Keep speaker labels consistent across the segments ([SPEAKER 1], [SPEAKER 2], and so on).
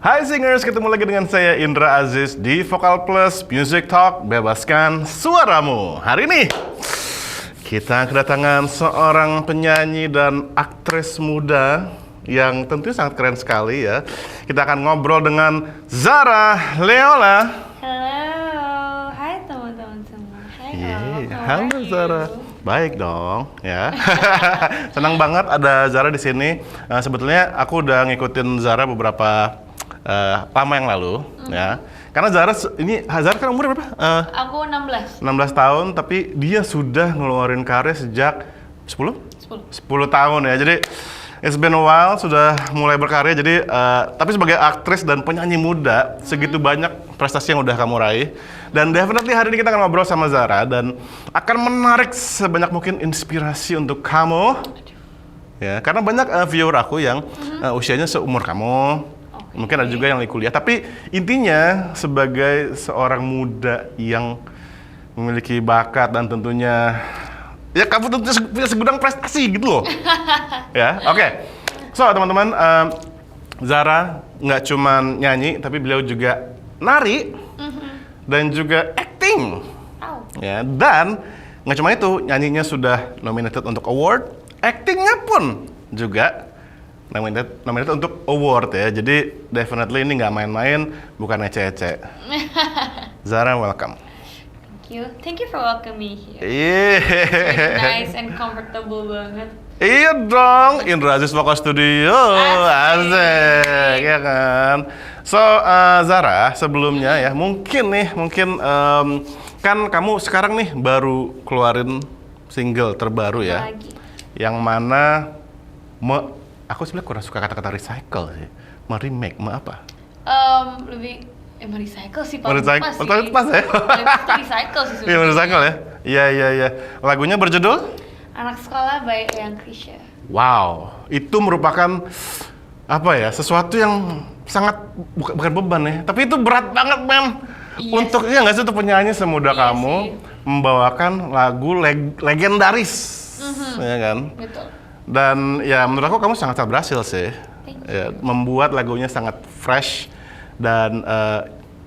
[SPEAKER 1] Hai singers, ketemu lagi dengan saya Indra Aziz di Vokal Plus Music Talk, bebaskan suaramu. Hari ini kita kedatangan seorang penyanyi dan aktris muda yang tentunya sangat keren sekali ya. Kita akan ngobrol dengan Zara Leola.
[SPEAKER 2] Halo, hai teman-teman semua. Hai,
[SPEAKER 1] Halo Zara. Baik dong, ya. Senang banget ada Zara di sini. Sebetulnya aku udah ngikutin Zara beberapa lama yang lalu, ya. Karena Zara kan umur berapa?
[SPEAKER 2] Aku 16.
[SPEAKER 1] 16 tahun, tapi dia sudah ngeluarin karya sejak 10 tahun ya. Jadi it's been a while sudah mulai berkarya. Jadi tapi sebagai aktris dan penyanyi muda, segitu banyak prestasi yang udah kamu raih. Dan definitely hari ini kita akan ngobrol sama Zara dan akan menarik sebanyak mungkin inspirasi untuk kamu. Ya, karena banyak viewer aku yang usianya seumur kamu. Mungkin ada juga yang lagi kuliah, tapi intinya sebagai seorang muda yang memiliki bakat dan tentunya ya kamu tentunya punya segudang prestasi gitu loh. Ya, oke. So teman-teman, Zara nggak cuma nyanyi, tapi beliau juga nari dan juga acting. Ya, dan nggak cuma itu, nyanyinya sudah nominated untuk award, actingnya pun juga nominated untuk award ya. Jadi definitely ini nggak main-main, bukan ece-ece. Zara, welcome.
[SPEAKER 2] Thank you for welcoming me here.
[SPEAKER 1] Yeah.
[SPEAKER 2] Nice and comfortable banget.
[SPEAKER 1] Iya dong, Indra Aziz Vokal Studio, asik, ya kan. So Zara, sebelumnya ya mungkin kan kamu sekarang nih baru keluarin single terbaru ya, yang mana aku sebenarnya kurang suka kata-kata recycle sih, remake, apa?
[SPEAKER 2] Lebih recycle sih,
[SPEAKER 1] pas ya?
[SPEAKER 2] Recycle sih
[SPEAKER 1] sebenarnya. Iya, recycle ya. Iya. Lagunya berjudul
[SPEAKER 2] Anak Sekolah by Eyang Krisya.
[SPEAKER 1] Wow, itu merupakan apa ya? Sesuatu yang sangat bukan beban ya, tapi itu berat banget, men. Yes. Untuk ya nggak sih untuk penyanyi semuda kamu membawakan lagu legendaris, ya kan?
[SPEAKER 2] Betul.
[SPEAKER 1] Dan ya menurut aku kamu sangat berhasil sih. Ya, membuat lagunya sangat fresh dan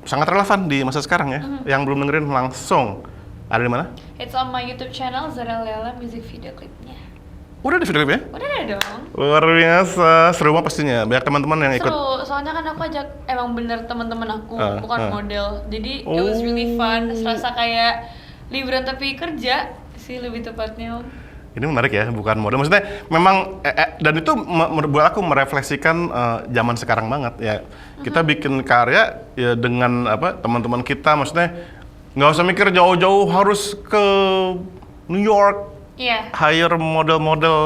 [SPEAKER 1] sangat relevan di masa sekarang ya. Yang belum dengerin langsung ada di mana?
[SPEAKER 2] It's on my YouTube channel, Zara Leola, music video klipnya.
[SPEAKER 1] Udah ada video klipnya?
[SPEAKER 2] Udah ada dong.
[SPEAKER 1] Luar biasa, seru banget pastinya. Banyak teman-teman yang ikut.
[SPEAKER 2] Seru, soalnya kan aku ajak emang bener teman-teman aku, bukan model. Jadi it was really fun, serasa kayak liburan tapi kerja sih lebih tepatnya.
[SPEAKER 1] Ini menarik ya, bukan model. Maksudnya memang dan itu buat aku merefleksikan zaman sekarang banget ya. Kita bikin karya ya dengan teman-teman kita, maksudnya nggak usah mikir jauh-jauh harus ke New York, hire model-model,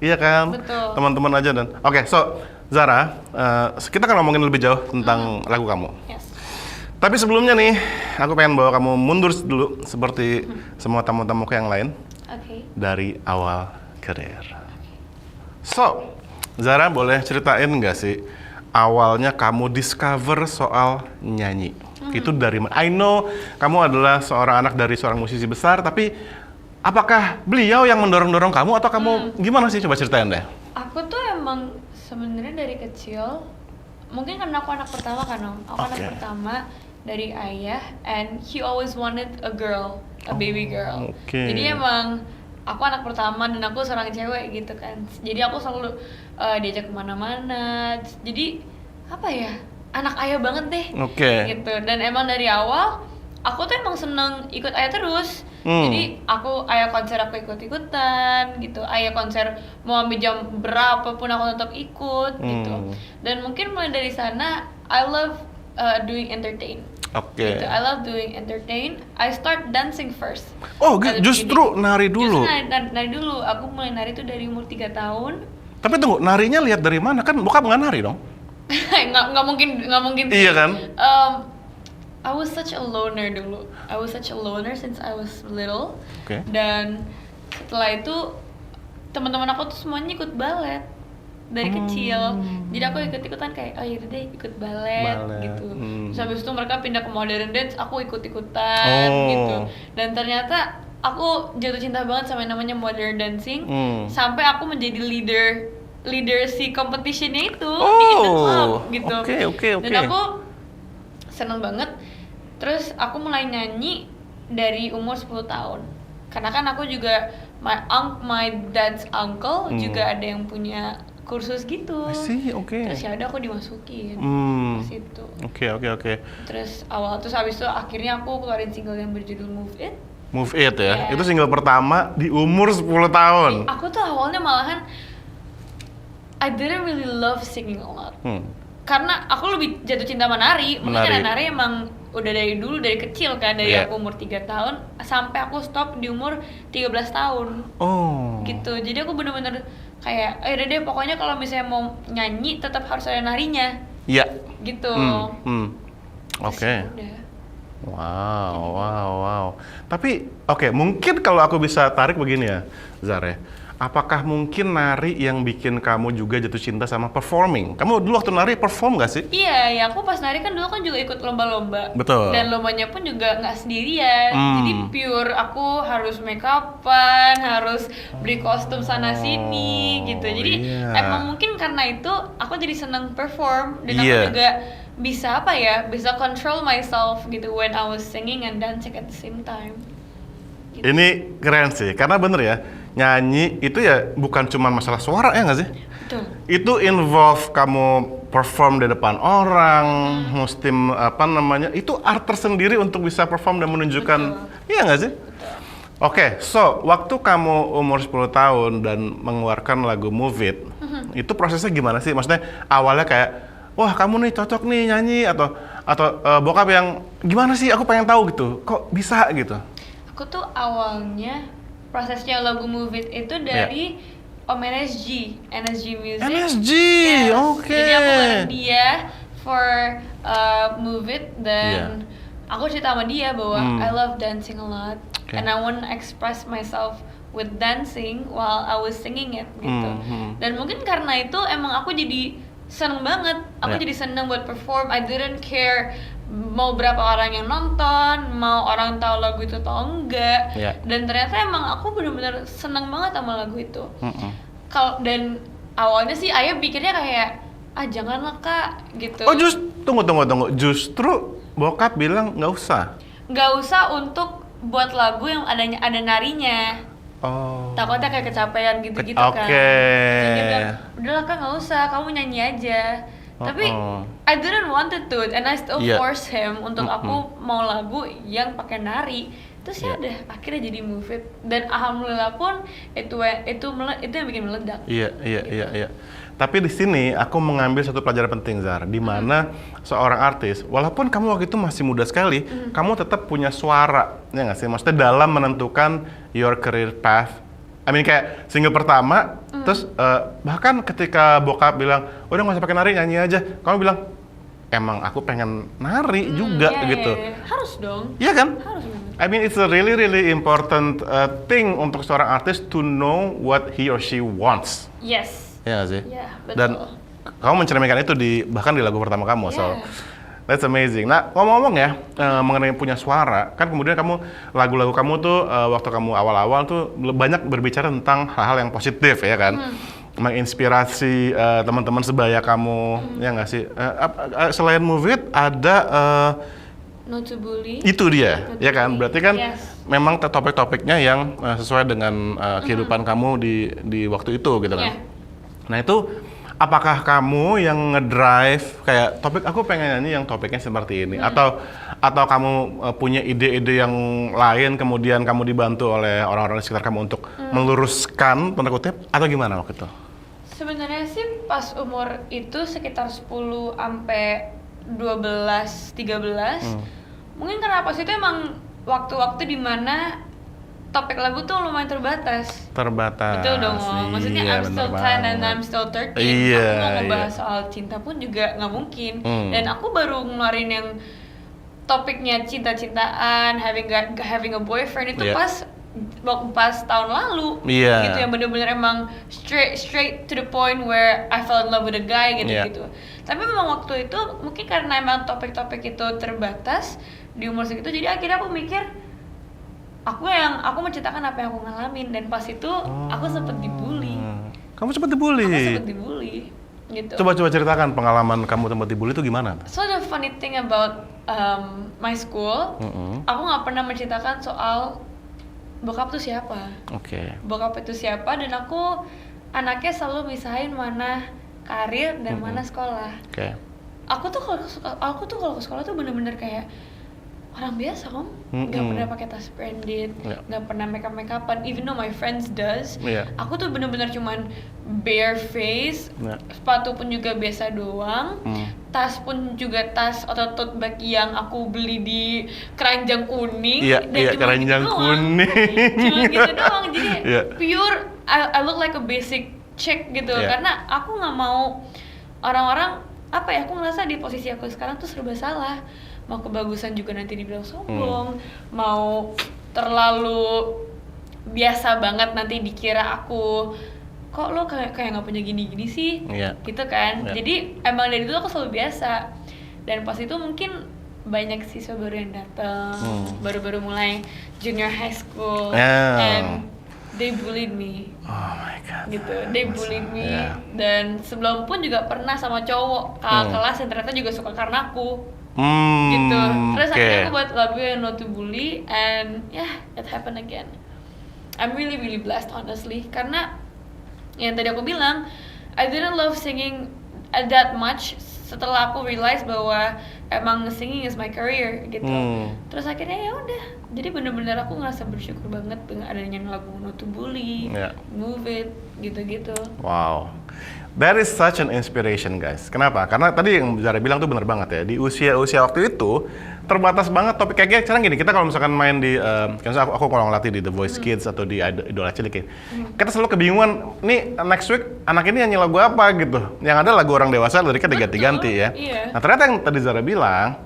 [SPEAKER 1] iya kan?
[SPEAKER 2] Betul.
[SPEAKER 1] Teman-teman aja dan oke, so Zara, kita akan ngomongin lebih jauh tentang lagu kamu.
[SPEAKER 2] Yes.
[SPEAKER 1] Tapi sebelumnya nih, aku pengen bawa kamu mundur dulu seperti semua tamu-tamu yang lain. Dari awal karir. So, Zara boleh ceritain nggak sih awalnya kamu discover soal nyanyi? Itu dari mana? I know kamu adalah seorang anak dari seorang musisi besar, tapi apakah beliau yang mendorong-dorong kamu atau kamu gimana sih? Coba ceritain deh.
[SPEAKER 2] Aku tuh emang sebenarnya dari kecil, mungkin karena aku anak pertama kan Om. Aku anak pertama dari ayah, and he always wanted a girl, a baby girl. Jadi emang aku anak pertama dan aku seorang cewek gitu kan. Jadi aku selalu diajak kemana-mana. Jadi apa ya, anak ayah banget deh. Gitu. Dan emang dari awal aku tuh emang seneng ikut ayah terus. Jadi ayah konser aku ikut-ikutan gitu. Ayah konser mau ambil jam berapapun aku tetap ikut gitu. Dan mungkin mulai dari sana I love doing entertain. Gitu. I love doing entertain. I start dancing first. Oh,
[SPEAKER 1] justru nari dulu.
[SPEAKER 2] Nari dulu. Aku mulai nari tuh dari umur 3 tahun.
[SPEAKER 1] Tapi tunggu, narinya lihat dari mana? Kan bokap nggak nari dong?
[SPEAKER 2] nggak mungkin.
[SPEAKER 1] Iya kan?
[SPEAKER 2] I was such a loner dulu. I was such a loner since I was little. Dan setelah itu teman-teman aku tuh semuanya ikut balet dari kecil. Jadi aku ikut-ikutan kayak, oh yaudah deh ikut balet. Gitu. Terus habis itu mereka pindah ke modern dance, aku ikut-ikutan gitu. Dan ternyata aku jatuh cinta banget sama yang namanya modern dancing. Sampai aku menjadi leader leader si competitionnya itu di the club gitu.
[SPEAKER 1] Oke.
[SPEAKER 2] Dan aku seneng banget. Terus aku mulai nyanyi dari umur 10 tahun. Karena kan aku juga my dad's uncle juga ada yang punya kursus gitu.
[SPEAKER 1] I see, oke.
[SPEAKER 2] Terus ya udah aku dimasukin ke situ.
[SPEAKER 1] Oke.
[SPEAKER 2] Terus habis itu akhirnya aku keluarin single yang berjudul Move It.
[SPEAKER 1] Move It ya.
[SPEAKER 2] Yeah.
[SPEAKER 1] Itu single pertama di umur 10 tahun.
[SPEAKER 2] Aku tuh awalnya malahan I didn't really love singing a lot. Karena aku lebih jatuh cinta sama nari. Mungkin karena nari emang udah dari dulu, dari kecil kan, dari aku umur 3 tahun sampai aku stop di umur 13 tahun. Gitu. Jadi aku bener-bener kayak, udah deh pokoknya kalau misalnya mau nyanyi tetap harus ada narinya.
[SPEAKER 1] Iya.
[SPEAKER 2] Gitu.
[SPEAKER 1] Oke. Wow. Tapi mungkin kalau aku bisa tarik begini ya, Zare. Apakah mungkin nari yang bikin kamu juga jatuh cinta sama performing? Kamu dulu waktu nari perform gak sih?
[SPEAKER 2] Iya, ya aku pas nari kan dulu kan juga ikut lomba-lomba.
[SPEAKER 1] Betul.
[SPEAKER 2] Dan lombanya pun juga nggak sendirian. Jadi pure aku harus make upan, harus beli kostum sana sini gitu. Jadi emang mungkin karena itu aku jadi seneng perform dan aku juga bisa bisa control myself gitu when I was singing and dancing at the same time. Gitu.
[SPEAKER 1] Ini keren sih, karena bener ya, nyanyi itu ya bukan cuma masalah suara ya nggak sih?
[SPEAKER 2] Betul.
[SPEAKER 1] Itu involve kamu perform di depan orang, mesti itu art tersendiri untuk bisa perform dan menunjukkan, iya nggak sih? Oke, so waktu kamu umur 10 tahun dan mengeluarkan lagu Move It, itu prosesnya gimana sih? Maksudnya awalnya kayak, wah kamu nih cocok nih nyanyi atau bokap yang gimana sih? Aku pengen tahu gitu, kok bisa gitu?
[SPEAKER 2] Aku tuh awalnya prosesnya lagu Move It itu dari Om NSG Music.
[SPEAKER 1] NSG, oke.
[SPEAKER 2] Jadi aku bareng dia for Move It dan aku cerita sama dia bahwa I love dancing a lot and I want to express myself with dancing while I was singing it gitu. Dan mungkin karena itu emang aku jadi seneng banget. Aku jadi seneng buat perform. I didn't care mau berapa orang yang nonton, mau orang tahu lagu itu atau enggak. Dan ternyata emang aku benar-benar seneng banget sama lagu itu. Dan awalnya sih ayah pikirnya kayak, janganlah kak gitu.
[SPEAKER 1] Tunggu. Justru bokap bilang nggak usah
[SPEAKER 2] untuk buat lagu yang ada narinya. Takutnya kayak kecapean gitu-gitu kan. Jadi dia bilang, udahlah kak nggak usah, kamu nyanyi aja. Tapi I didn't wanted to and I still force him untuk aku mau lagu yang pakai nari. Terus ya udah akhirnya jadi Move It dan alhamdulillah pun itu yang bikin meledak.
[SPEAKER 1] Iya. Tapi di sini aku mengambil satu pelajaran penting, Zar, di mana seorang artis, walaupun kamu waktu itu masih muda sekali, kamu tetap punya suara, ya nggak sih? Maksudnya dalam menentukan your career path. I mean kayak single pertama, terus bahkan ketika bokap bilang, udah nggak usah pakai nari, nyanyi aja. Kamu bilang, emang aku pengen nari juga gitu.
[SPEAKER 2] Harus dong.
[SPEAKER 1] Iya kan?
[SPEAKER 2] Harus dong.
[SPEAKER 1] I mean it's a really important thing untuk seorang artis to know what he or she wants.
[SPEAKER 2] Yes.
[SPEAKER 1] Iya nggak sih?
[SPEAKER 2] Iya, betul.
[SPEAKER 1] Dan kamu mencerminkan itu bahkan di lagu pertama kamu, so that's amazing. Nah, ngomong-ngomong ya, mengenai punya suara, kan kemudian lagu-lagu kamu tuh waktu kamu awal-awal tuh banyak berbicara tentang hal-hal yang positif ya kan, menginspirasi teman-teman sebaya kamu, ya nggak sih? Selain Move It ada
[SPEAKER 2] Not to Bully.
[SPEAKER 1] Itu dia, ya kan? Berarti kan memang topik-topiknya yang sesuai dengan kehidupan kamu di waktu itu gitu kan? Nah itu, apakah kamu yang ngedrive kayak topik aku pengen nyanyi yang topiknya seperti ini, atau kamu punya ide-ide yang lain kemudian kamu dibantu oleh orang-orang di sekitar kamu untuk meluruskan tanda kutip atau gimana waktu itu?
[SPEAKER 2] Sebenarnya sih pas umur itu sekitar 10 sampai 12, 13 mungkin karena pas itu emang waktu-waktu dimana topik lagu tuh lumayan terbatas. Betul dong, maksudnya I'm still 10 and I'm still 13. Aku mau ngebahas soal cinta pun juga nggak mungkin. Dan aku baru ngeluarin yang topiknya cinta-cintaan, having a boyfriend itu pas tahun lalu. Gitu yang bener-bener emang straight to the point where I fell in love with a guy gitu. Tapi memang waktu itu mungkin karena emang topik-topik itu terbatas di umur segitu, jadi akhirnya aku mikir aku menceritakan apa yang aku ngalamin dan pas itu aku sempet dibully
[SPEAKER 1] Kamu sempat dibully?
[SPEAKER 2] Aku sempat dibully, gitu.
[SPEAKER 1] Coba ceritakan pengalaman kamu tempat dibully itu gimana?
[SPEAKER 2] So the funny thing about my school, aku nggak pernah menceritakan soal bokap tuh siapa. Bokap itu siapa, dan aku anaknya selalu misahin mana karir dan mana sekolah. Aku tuh kalau ke sekolah tuh bener-bener kayak orang biasa, Om. Nggak pernah pakai tas branded, nggak pernah makeup-makeupan. Even though my friends does, aku tuh bener-bener cuman bare face. Sepatu pun juga biasa doang. Tas pun juga tas atau tote bag yang aku beli di keranjang kuning.
[SPEAKER 1] Iya, keranjang kuning.
[SPEAKER 2] Cuma gitu doang. Jadi pure, I look like a basic chick gitu. Karena aku nggak mau orang-orang, apa ya, aku ngerasa di posisi aku sekarang tuh serba salah. Mau kebagusan juga nanti dibilang sombong, mau terlalu biasa banget nanti dikira aku, kok lo kayak nggak punya gini-gini sih, gitu kan. Jadi emang dari dulu aku selalu biasa, dan pas itu mungkin banyak siswa baru yang datang, baru-baru mulai junior high school, and they bullied me.
[SPEAKER 1] Oh my god.
[SPEAKER 2] Gitu, they bullied me. Dan sebelum pun juga pernah sama cowok kelas yang ternyata juga suka karena aku. Gitu. Terus akhirnya aku buat lagu yang Not to Bully, and it happened again. I'm really blessed honestly, karena yang tadi aku bilang, I didn't love singing that much setelah aku realize bahwa emang singing is my career gitu. Terus akhirnya ya udah, jadi bener-bener aku ngerasa bersyukur banget dengan adanya lagu Not to Bully, Move It, gitu-gitu.
[SPEAKER 1] Wow. That is such an inspiration, guys. Kenapa? Karena tadi yang Zara bilang tuh bener banget ya. Di usia waktu itu terbatas banget topik kayak sekarang gini. Kita kalau misalkan main di, kan aku kalau ngelatih di The Voice Kids atau di Idola Cilik, kita selalu kebingungan. Nih next week anak ini nyanyi lagu apa gitu. Yang ada lagu orang dewasa, liriknya diganti-ganti ya. Nah ternyata yang tadi Zara bilang,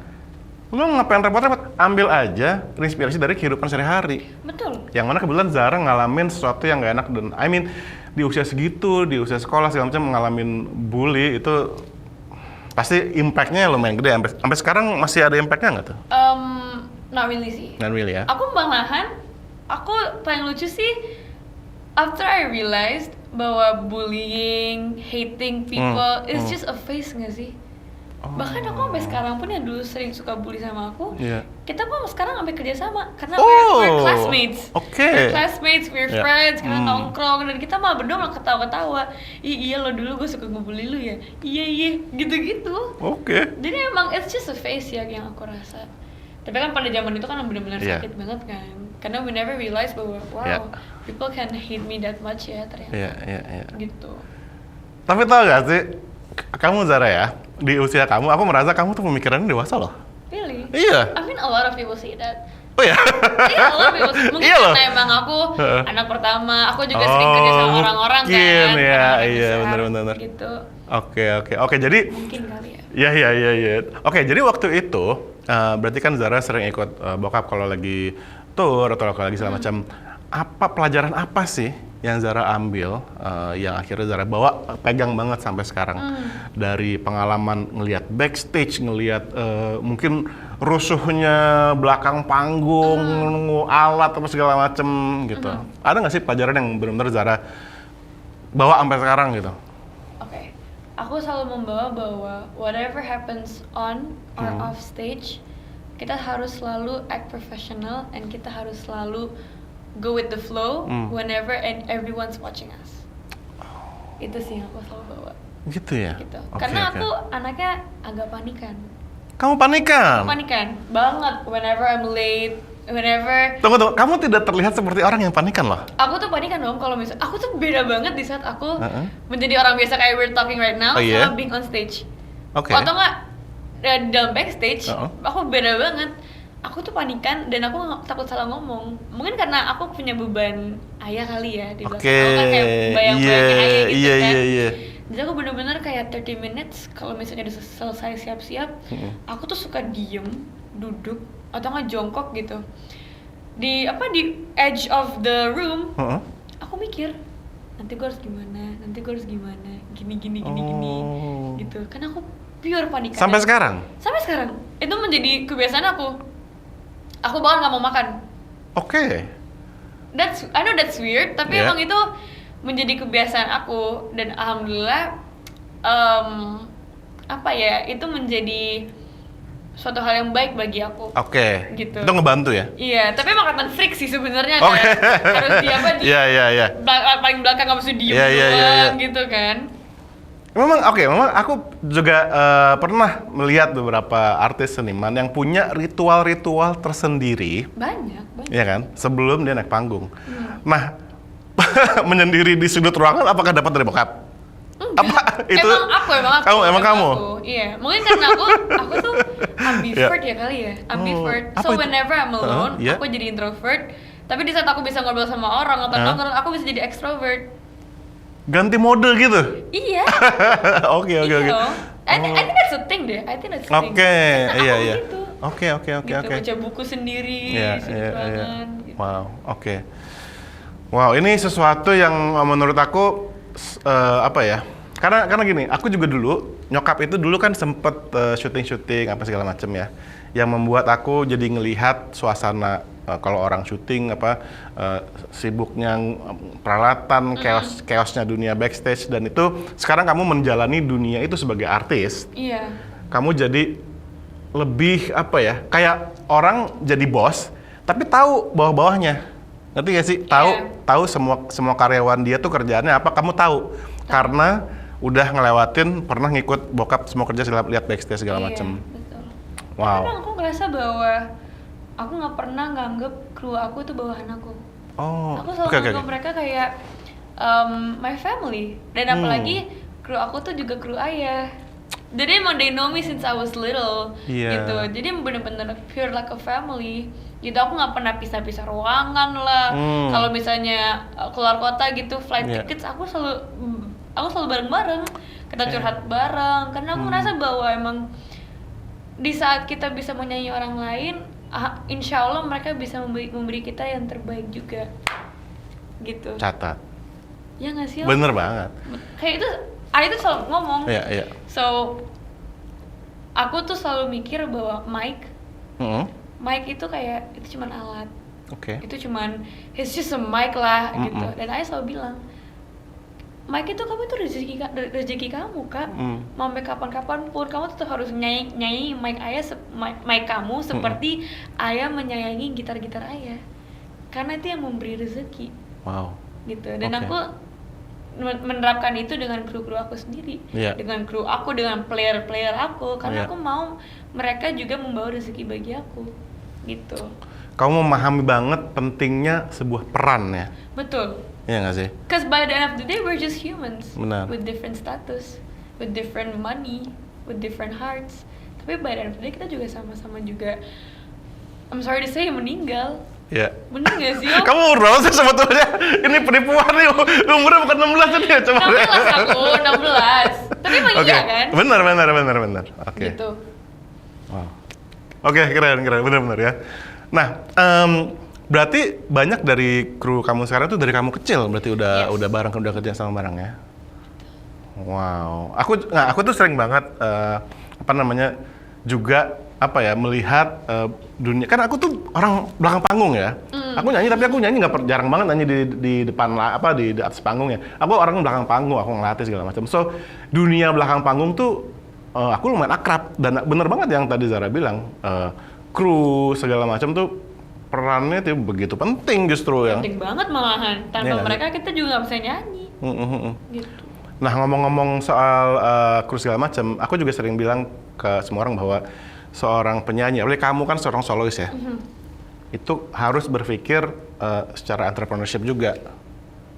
[SPEAKER 1] lu ngapain repot-repot? Ambil aja inspirasi dari kehidupan sehari-hari.
[SPEAKER 2] Betul.
[SPEAKER 1] Yang mana kebetulan Zara ngalamin sesuatu yang gak enak, dan di usia segitu, di usia sekolah segala macam ngalamin bully, itu pasti impact-nya lumayan gede. Sampai sekarang masih ada impact-nya nggak tuh?
[SPEAKER 2] Not really sih.
[SPEAKER 1] Not really ya?
[SPEAKER 2] Aku malahan, aku paling lucu sih after I realized bahwa bullying, hating people is just a phase nggak sih? Bahkan aku sampai sekarang pun yang dulu sering suka bully sama aku, kita pun sekarang sampai kerja sama karena we're classmates. We're classmates, we're friends, kita nongkrong, dan kita malah berdua malah ketawa-ketawa. Iya lo dulu gue suka ngebully lu ya. Iya gitu-gitu. Jadi emang it's just a phase ya yang aku rasa. Tapi kan pada zaman itu kan benar-benar sakit banget kan. Karena we never realize bahwa people can hate me that much ya ternyata. Gitu.
[SPEAKER 1] Tapi tau gak sih, kamu Zara ya, di usia kamu, aku merasa kamu tuh pemikirannya dewasa loh.
[SPEAKER 2] Really?
[SPEAKER 1] Iya.
[SPEAKER 2] I mean a lot of people say that.
[SPEAKER 1] Oh ya?
[SPEAKER 2] Iya, a lot of people say. Mungkin karena emang aku anak pertama, aku juga sering kerja sama orang-orang kan.
[SPEAKER 1] Iya, benar.
[SPEAKER 2] Gitu.
[SPEAKER 1] Oke, jadi
[SPEAKER 2] mungkin kali ya.
[SPEAKER 1] Iya. Oke, jadi waktu itu berarti kan Zara sering ikut bokap kalau lagi tour atau kalau lagi segala macam. Apa pelajaran apa sih yang Zara ambil, yang akhirnya Zara bawa, pegang banget sampai sekarang? Dari pengalaman ngelihat backstage, ngelihat mungkin rusuhnya belakang panggung, alat apa segala macem gitu. Ada nggak sih pelajaran yang benar-benar Zara bawa sampai sekarang gitu?
[SPEAKER 2] Oke. Aku selalu membawa bahwa whatever happens on or off stage, kita harus selalu act professional, and kita harus selalu go with the flow whenever and everyone's watching us. Itu sih yang aku selalu bawa.
[SPEAKER 1] Gitu ya?
[SPEAKER 2] Gitu. Karena aku anaknya agak panikan.
[SPEAKER 1] Kamu panikan?
[SPEAKER 2] Panikan banget whenever I'm late, whenever.
[SPEAKER 1] Tunggu, kamu tidak terlihat seperti orang yang panikan loh.
[SPEAKER 2] Aku tuh panikan dong kalau misalnya, aku tuh beda banget di saat aku menjadi orang biasa kayak we're talking right now sama being on stage. Atau nggak dalam backstage, aku beda banget. Aku tuh panikan dan aku takut salah ngomong. Mungkin karena aku punya beban ayah kali ya di belakang. Aku kan kayak bayang-bayangnya ayah gitu kan. Jadi aku bener-bener kayak 30 minutes kalau misalnya udah selesai siap-siap, aku tuh suka diem, duduk, atau nggak jongkok gitu. Di edge of the room, aku mikir, nanti gue harus gimana, gini gitu. Karena aku pure panikan.
[SPEAKER 1] Sampai sekarang?
[SPEAKER 2] Sampai sekarang. Itu menjadi kebiasaan aku. Aku bahkan nggak mau makan.
[SPEAKER 1] I know
[SPEAKER 2] that's weird, tapi emang itu menjadi kebiasaan aku, dan alhamdulillah apa ya, itu menjadi suatu hal yang baik bagi aku.
[SPEAKER 1] Oke.
[SPEAKER 2] Gitu.
[SPEAKER 1] Itu ngebantu ya?
[SPEAKER 2] Iya, tapi emang kelihatan freak sih sebenarnya kan. Harus di apa di
[SPEAKER 1] Iya.
[SPEAKER 2] paling belakang, nggak bisa diem
[SPEAKER 1] Iya.
[SPEAKER 2] doang gitu kan.
[SPEAKER 1] Memang aku juga pernah melihat beberapa artis seniman yang punya ritual-ritual tersendiri.
[SPEAKER 2] Banyak.
[SPEAKER 1] Iya kan? Sebelum dia naik panggung. Nah, menyendiri di sudut ruangan apakah dapat dari bokap? Apa itu? Emang kamu?
[SPEAKER 2] Iya, mungkin karena aku tuh ambivert ya kali ya. Ambivert. So whenever I'm alone, aku jadi introvert. Tapi di saat aku bisa ngobrol sama orang atau nongkrong, aku bisa jadi extrovert.
[SPEAKER 1] Ganti mode gitu?
[SPEAKER 2] Iya.
[SPEAKER 1] Oke.
[SPEAKER 2] I think that's a thing deh.
[SPEAKER 1] Oke, iya.
[SPEAKER 2] Gitu.
[SPEAKER 1] Oke.
[SPEAKER 2] Baca buku sendiri, sudut ruangan. Gitu.
[SPEAKER 1] Wow, oke. Wow, ini sesuatu yang menurut aku apa ya? Karena gini, aku juga dulu nyokap itu dulu kan sempet syuting apa segala macem ya, yang membuat aku jadi ngelihat suasana kalau orang syuting sibuknya peralatan, chaosnya dunia backstage, dan itu sekarang kamu menjalani dunia itu sebagai artis.
[SPEAKER 2] Iya.
[SPEAKER 1] Kamu jadi lebih apa ya? Kayak orang jadi bos, tapi tahu bawah-bawahnya. Ngerti gak sih? Tahu semua karyawan dia tuh kerjaannya apa, kamu tahu. Karena udah ngelewatin, pernah ngikut bokap semua kerja, lihat backstage segala macem.
[SPEAKER 2] Betul.
[SPEAKER 1] Wow.
[SPEAKER 2] Karena aku ngerasa bahwa aku nggak pernah nganggep kru aku itu bawahan aku.
[SPEAKER 1] Oh.
[SPEAKER 2] Aku selalu nganggep mereka kayak my family. Dan apalagi kru aku tuh juga kru ayah. Jadi emang they know me since I was little, gitu. Jadi bener-bener pure like a family. Gitu, aku nggak pernah pisah-pisah ruangan lah. Kalau misalnya keluar kota gitu, flight tickets, aku selalu bareng-bareng. Kita curhat bareng. Karena aku ngerasa bahwa emang di saat kita bisa menyayangi orang lain, insya Allah mereka bisa memberi kita yang terbaik juga. Gitu.
[SPEAKER 1] Catat.
[SPEAKER 2] Ya nggak sih?
[SPEAKER 1] Bener banget.
[SPEAKER 2] Kayak itu, itu selalu ngomong.
[SPEAKER 1] Iya.
[SPEAKER 2] So, aku tuh selalu mikir bahwa mic itu kayak itu cuman alat. Itu cuman it's just a mic lah gitu. Dan ayah selalu bilang, mic itu kamu itu rezeki kamu kak. Mau sampai kapan-kapan pun kamu tetap harus nyanyi mic ayah, mic kamu seperti ayah menyayangi gitar-gitar ayah. Karena itu yang memberi rezeki.
[SPEAKER 1] Wow.
[SPEAKER 2] Gitu. Dan aku menerapkan itu dengan kru-kru aku sendiri, dengan kru aku, dengan player-player aku, karena aku mau mereka juga membawa rezeki bagi aku. Gitu.
[SPEAKER 1] Kamu memahami banget pentingnya sebuah peran ya?
[SPEAKER 2] Betul.
[SPEAKER 1] Iya nggak sih?
[SPEAKER 2] Because by the end of the day we're just humans.
[SPEAKER 1] Benar.
[SPEAKER 2] With different status, with different money, with different hearts. Tapi by the end of the day kita juga sama-sama juga, I'm sorry to say, meninggal.
[SPEAKER 1] Iya.
[SPEAKER 2] Bener gak sih?
[SPEAKER 1] Kamu umur berapa sih sebetulnya? Ini penipuan nih, umurnya bukan 16 tadi ya?
[SPEAKER 2] 16 aku, 16. Tapi emang iya kan?
[SPEAKER 1] Benar. Oke.
[SPEAKER 2] Gitu.
[SPEAKER 1] Wow. Oke, keren, benar ya. Nah, berarti banyak dari kru kamu sekarang tuh dari kamu kecil, berarti udah udah kerja sama bareng ya? Wow. Aku tuh sering banget juga melihat dunia, kan aku tuh orang belakang panggung ya. Aku nyanyi, tapi aku nyanyi jarang banget nyanyi di depan di atas panggung ya. Aku orang belakang panggung, aku ngelatih segala macam. So dunia belakang panggung tuh aku lumayan akrab, dan bener banget yang tadi Zara bilang, kru segala macam tuh perannya tuh begitu penting justru ya.
[SPEAKER 2] Penting banget malahan. Tanpa mereka kita juga nggak bisa nyanyi. Gitu.
[SPEAKER 1] Nah, ngomong-ngomong soal kru segala macam, aku juga sering bilang ke semua orang bahwa seorang penyanyi, apalagi kamu kan seorang solois ya, itu harus berpikir secara entrepreneurship juga.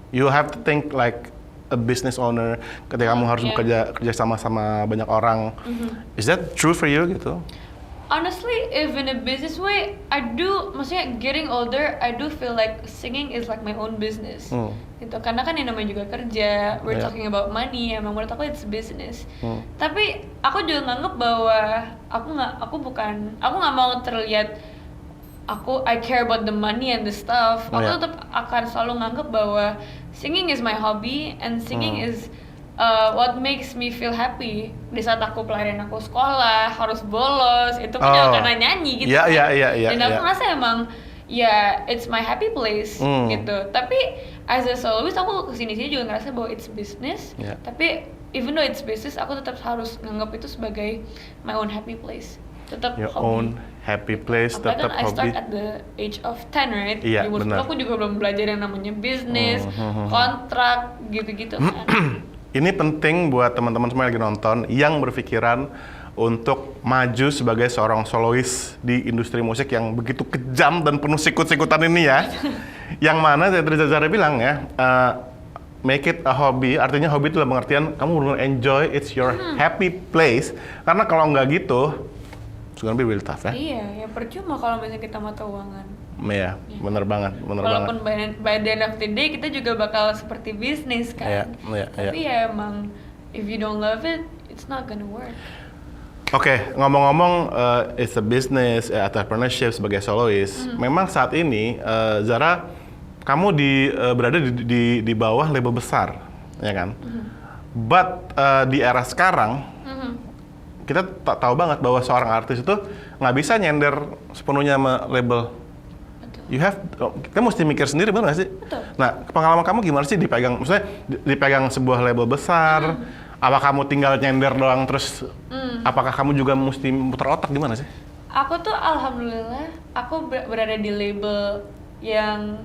[SPEAKER 1] You have to think like a business owner ketika kamu harus bekerja sama banyak orang. Is that true for you gitu?
[SPEAKER 2] Honestly, if in a business way, maksudnya getting older, I do feel like singing is like my own business. Gitu. Karena kan yang namanya juga kerja, we're talking about money, emang menurut aku it's business. Tapi aku juga nganggep bahwa aku nggak mau terlihat I care about the money and the stuff. Aku tetap akan selalu nganggep bahwa singing is my hobby and singing is what makes me feel happy. Di saat aku pelajaran aku sekolah harus bolos, itu pun juga karena nyanyi gitu.
[SPEAKER 1] Iya.
[SPEAKER 2] Dan aku ngerasa emang ya it's my happy place gitu. Tapi as a soloist aku kesini-sini juga ngerasa bahwa it's business. Tapi even though it's business, aku tetap harus nganggap itu sebagai my own happy place. Tetap
[SPEAKER 1] your
[SPEAKER 2] hobi.
[SPEAKER 1] own happy place,
[SPEAKER 2] Apalagi
[SPEAKER 1] tetap
[SPEAKER 2] kan I
[SPEAKER 1] hobi.
[SPEAKER 2] start at the age of 10, right?
[SPEAKER 1] Iya,
[SPEAKER 2] Di umur 10
[SPEAKER 1] benar.
[SPEAKER 2] aku juga belum belajar yang namanya bisnis, kontrak, gitu-gitu kan.
[SPEAKER 1] Ini penting buat teman-teman semua yang lagi nonton yang berpikiran untuk maju sebagai seorang solois di industri musik yang begitu kejam dan penuh sikut-sikutan ini ya. Yang mana tadi Zara bilang ya, make it a hobby, artinya hobi itu dalam pengertian kamu benar enjoy, it's your happy place. Karena kalau nggak gitu, it's gonna be really tough ya.
[SPEAKER 2] Iya, ya percuma kalau misalnya kita mata uangan.
[SPEAKER 1] Iya, bener banget, bener
[SPEAKER 2] Walaupun
[SPEAKER 1] banget.
[SPEAKER 2] by the end of the day kita juga bakal seperti bisnis kan.
[SPEAKER 1] Iya,
[SPEAKER 2] Tapi ya emang if you don't love it, it's not gonna work.
[SPEAKER 1] Oke, ngomong-ngomong it's a business, entrepreneurship sebagai soloist. Memang saat ini Zara, kamu berada di bawah label besar, ya kan? But di era sekarang, kita tak tahu banget bahwa seorang artis itu nggak bisa nyender sepenuhnya sama label. You have, kita mesti mikir sendiri, benar nggak sih?
[SPEAKER 2] Betul.
[SPEAKER 1] Nah, pengalaman kamu gimana sih dipegang? Maksudnya dipegang sebuah label besar? Apa kamu tinggal nyender doang terus? Apakah kamu juga mesti muter otak, gimana sih?
[SPEAKER 2] Aku tuh alhamdulillah, aku berada di label yang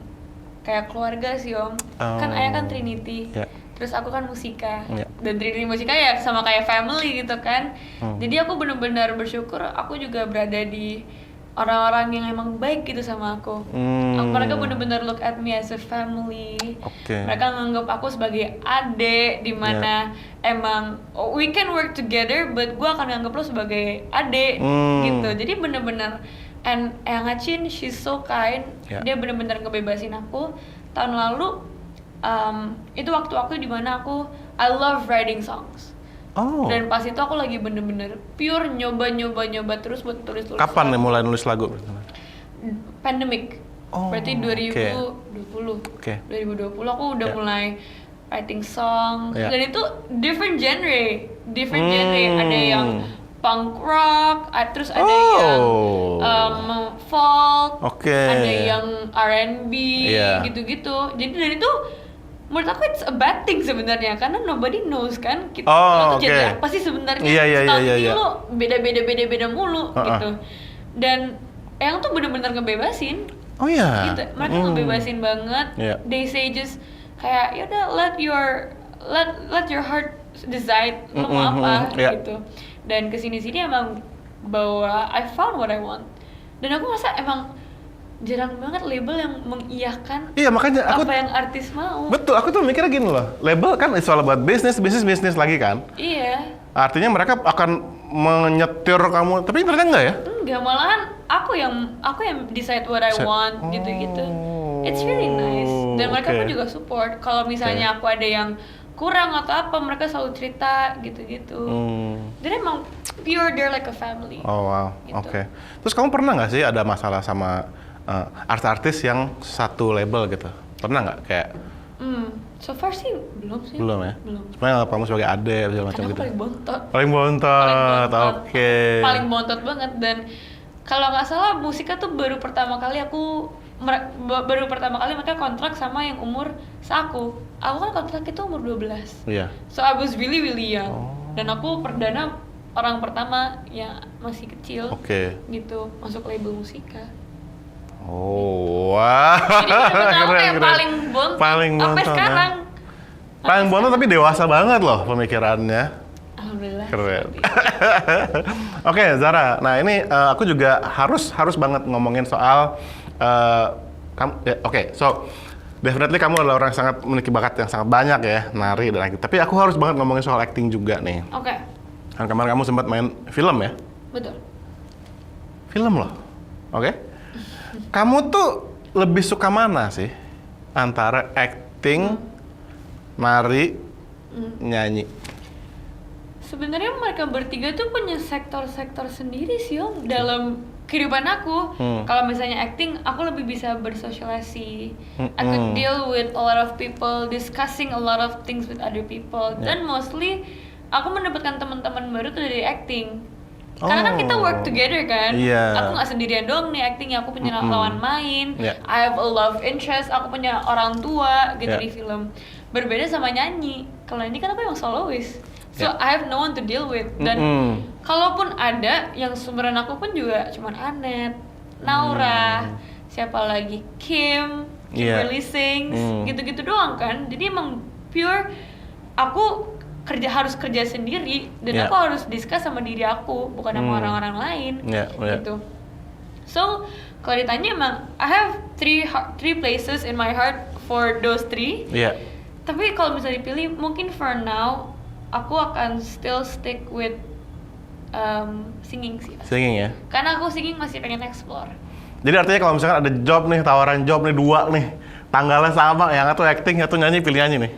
[SPEAKER 2] kayak keluarga sih Om. Kan ayah kan Trinity.
[SPEAKER 1] Ya.
[SPEAKER 2] Terus aku kan Musika.
[SPEAKER 1] Ya.
[SPEAKER 2] Dan Trinity Musika ya sama kayak family gitu kan. Jadi aku benar-benar bersyukur aku juga berada di orang-orang yang emang baik gitu sama aku. Mereka benar-benar look at me as a family.
[SPEAKER 1] Oke.
[SPEAKER 2] Mereka nganggap aku sebagai adik, di mana emang we can work together, but gue akan nganggap lo sebagai adik gitu. Jadi benar-benar, and Eyang Acin, she's so kind. Dia benar-benar ngebebasin aku. Tahun lalu itu waktu-waktu di mana I love writing songs.
[SPEAKER 1] Oh.
[SPEAKER 2] Dan pas itu aku lagi bener-bener pure nyoba terus buat tulis.
[SPEAKER 1] Kapan nih mulai nulis lagu?
[SPEAKER 2] Pandemic.
[SPEAKER 1] Oh,
[SPEAKER 2] Berarti 2020.
[SPEAKER 1] Oke.
[SPEAKER 2] 2020 aku udah mulai writing song.
[SPEAKER 1] Yeah.
[SPEAKER 2] Dan itu different genre. Ada yang punk rock, terus ada yang folk, ada yang R&B, gitu-gitu. Jadi dari itu menurut aku it's a bad thing sebenarnya, karena nobody knows kan kita lo tuh jadi apa sih sebenarnya. Iya. Lo beda mulu gitu. Dan yang tuh bener-bener ngebebasin.
[SPEAKER 1] Oh iya.
[SPEAKER 2] Gitu. Mereka ngebebasin banget. They say just kayak yaudah let your heart decide lo mau apa gitu. Dan kesini-sini emang bahwa I found what I want. Dan aku merasa emang jarang banget label yang mengiyakan
[SPEAKER 1] makanya
[SPEAKER 2] apa yang artis mau.
[SPEAKER 1] Betul, aku tuh mikirnya gini loh, label kan it's all about business lagi kan.
[SPEAKER 2] Iya.
[SPEAKER 1] Artinya mereka akan menyetir kamu, tapi ternyata enggak ya?
[SPEAKER 2] Enggak, malahan aku yang decide what I want gitu-gitu. It's really nice. Dan mereka pun juga support. Kalau misalnya aku ada yang kurang atau apa, mereka selalu cerita gitu-gitu. Jadi emang pure, they're like a family.
[SPEAKER 1] Oh wow,
[SPEAKER 2] gitu.
[SPEAKER 1] Oke. Terus kamu pernah nggak sih ada masalah sama artis-artis yang satu label gitu? Pernah nggak kayak?
[SPEAKER 2] So far sih belum sih.
[SPEAKER 1] Belum ya?
[SPEAKER 2] Belum.
[SPEAKER 1] Sebenarnya kamu sebagai ade segala macam
[SPEAKER 2] Karena
[SPEAKER 1] gitu.
[SPEAKER 2] aku paling bontot.
[SPEAKER 1] Paling bontot. Oke.
[SPEAKER 2] Paling bontot banget. Dan kalau nggak salah Musika tuh baru pertama kali mereka kontrak sama yang umur seaku. Aku kan kontrak itu umur 12.
[SPEAKER 1] Iya.
[SPEAKER 2] So I was really young. Dan aku perdana orang pertama yang masih kecil.
[SPEAKER 1] Oke.
[SPEAKER 2] Gitu, masuk label Musika.
[SPEAKER 1] Oh, wah.
[SPEAKER 2] Jadi aku kayak paling bontot.
[SPEAKER 1] Paling bontot.
[SPEAKER 2] Sampai sekarang.
[SPEAKER 1] Paling bontot tapi dewasa banget loh pemikirannya.
[SPEAKER 2] Alhamdulillah.
[SPEAKER 1] Keren. Oke, Zara. Nah ini aku juga harus banget ngomongin soal kamu. Oke, so definitely kamu adalah orang yang sangat memiliki bakat yang sangat banyak ya, nari dan acting. Tapi aku harus banget ngomongin soal acting juga nih.
[SPEAKER 2] Oke.
[SPEAKER 1] Kan kemarin kamu sempat main film ya?
[SPEAKER 2] Betul.
[SPEAKER 1] Film loh. Oke. Kamu tuh lebih suka mana sih antara acting, nari, nyanyi?
[SPEAKER 2] Sebenarnya mereka bertiga tuh punya sektor-sektor sendiri sih Om dalam kehidupan aku. Kalau misalnya acting, aku lebih bisa bersosialisasi. I could deal with a lot of people, discussing a lot of things with other people. Dan mostly aku mendapatkan teman-teman baru tuh dari acting. Karena kan kita work together kan.
[SPEAKER 1] Iya.
[SPEAKER 2] Aku nggak sendirian doang nih actingnya, aku punya lawan main.
[SPEAKER 1] Yeah.
[SPEAKER 2] I have a love interest, aku punya orang tua gitu
[SPEAKER 1] Yeah.
[SPEAKER 2] di film. Berbeda sama nyanyi. Kalau nyanyi kan aku yang soloist. So
[SPEAKER 1] Yeah.
[SPEAKER 2] I have no one to deal with. Dan kalaupun ada yang sumberan aku pun juga cuman Anet, Naura, siapa lagi, Kim,
[SPEAKER 1] Yeah.
[SPEAKER 2] Kimberly Sings, gitu-gitu doang kan. Jadi emang pure aku harus kerja sendiri dan
[SPEAKER 1] Yeah.
[SPEAKER 2] aku harus discuss sama diri aku, bukan sama orang-orang lain.
[SPEAKER 1] Yeah, yeah.
[SPEAKER 2] Gitu. So kalau ditanya emang I have three places in my heart for those three.
[SPEAKER 1] Iya.
[SPEAKER 2] Tapi kalau misalnya dipilih, mungkin for now aku akan still stick with singing sih.
[SPEAKER 1] Singing ya.
[SPEAKER 2] Karena aku singing masih pengen explore.
[SPEAKER 1] Jadi artinya kalau misalkan ada job nih, tawaran job nih 2 nih, tanggalnya sama, yang satu acting, yang satu nyanyi, pilih nyanyi nih.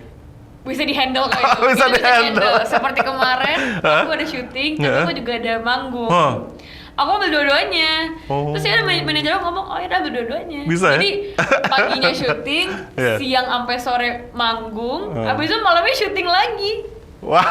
[SPEAKER 2] Bisa dihandle kayak itu.
[SPEAKER 1] Bisa dihandle.
[SPEAKER 2] Seperti kemarin aku ada syuting, tapi aku juga ada manggung. Aku ambil dua-duanya. Terus ya ada manajer aku ngomong, oh ya udah ambil dua-duanya.
[SPEAKER 1] Bisa, ya?
[SPEAKER 2] Jadi paginya syuting,
[SPEAKER 1] Yeah.
[SPEAKER 2] siang sampai sore manggung, habis itu malamnya syuting lagi.
[SPEAKER 1] Wah.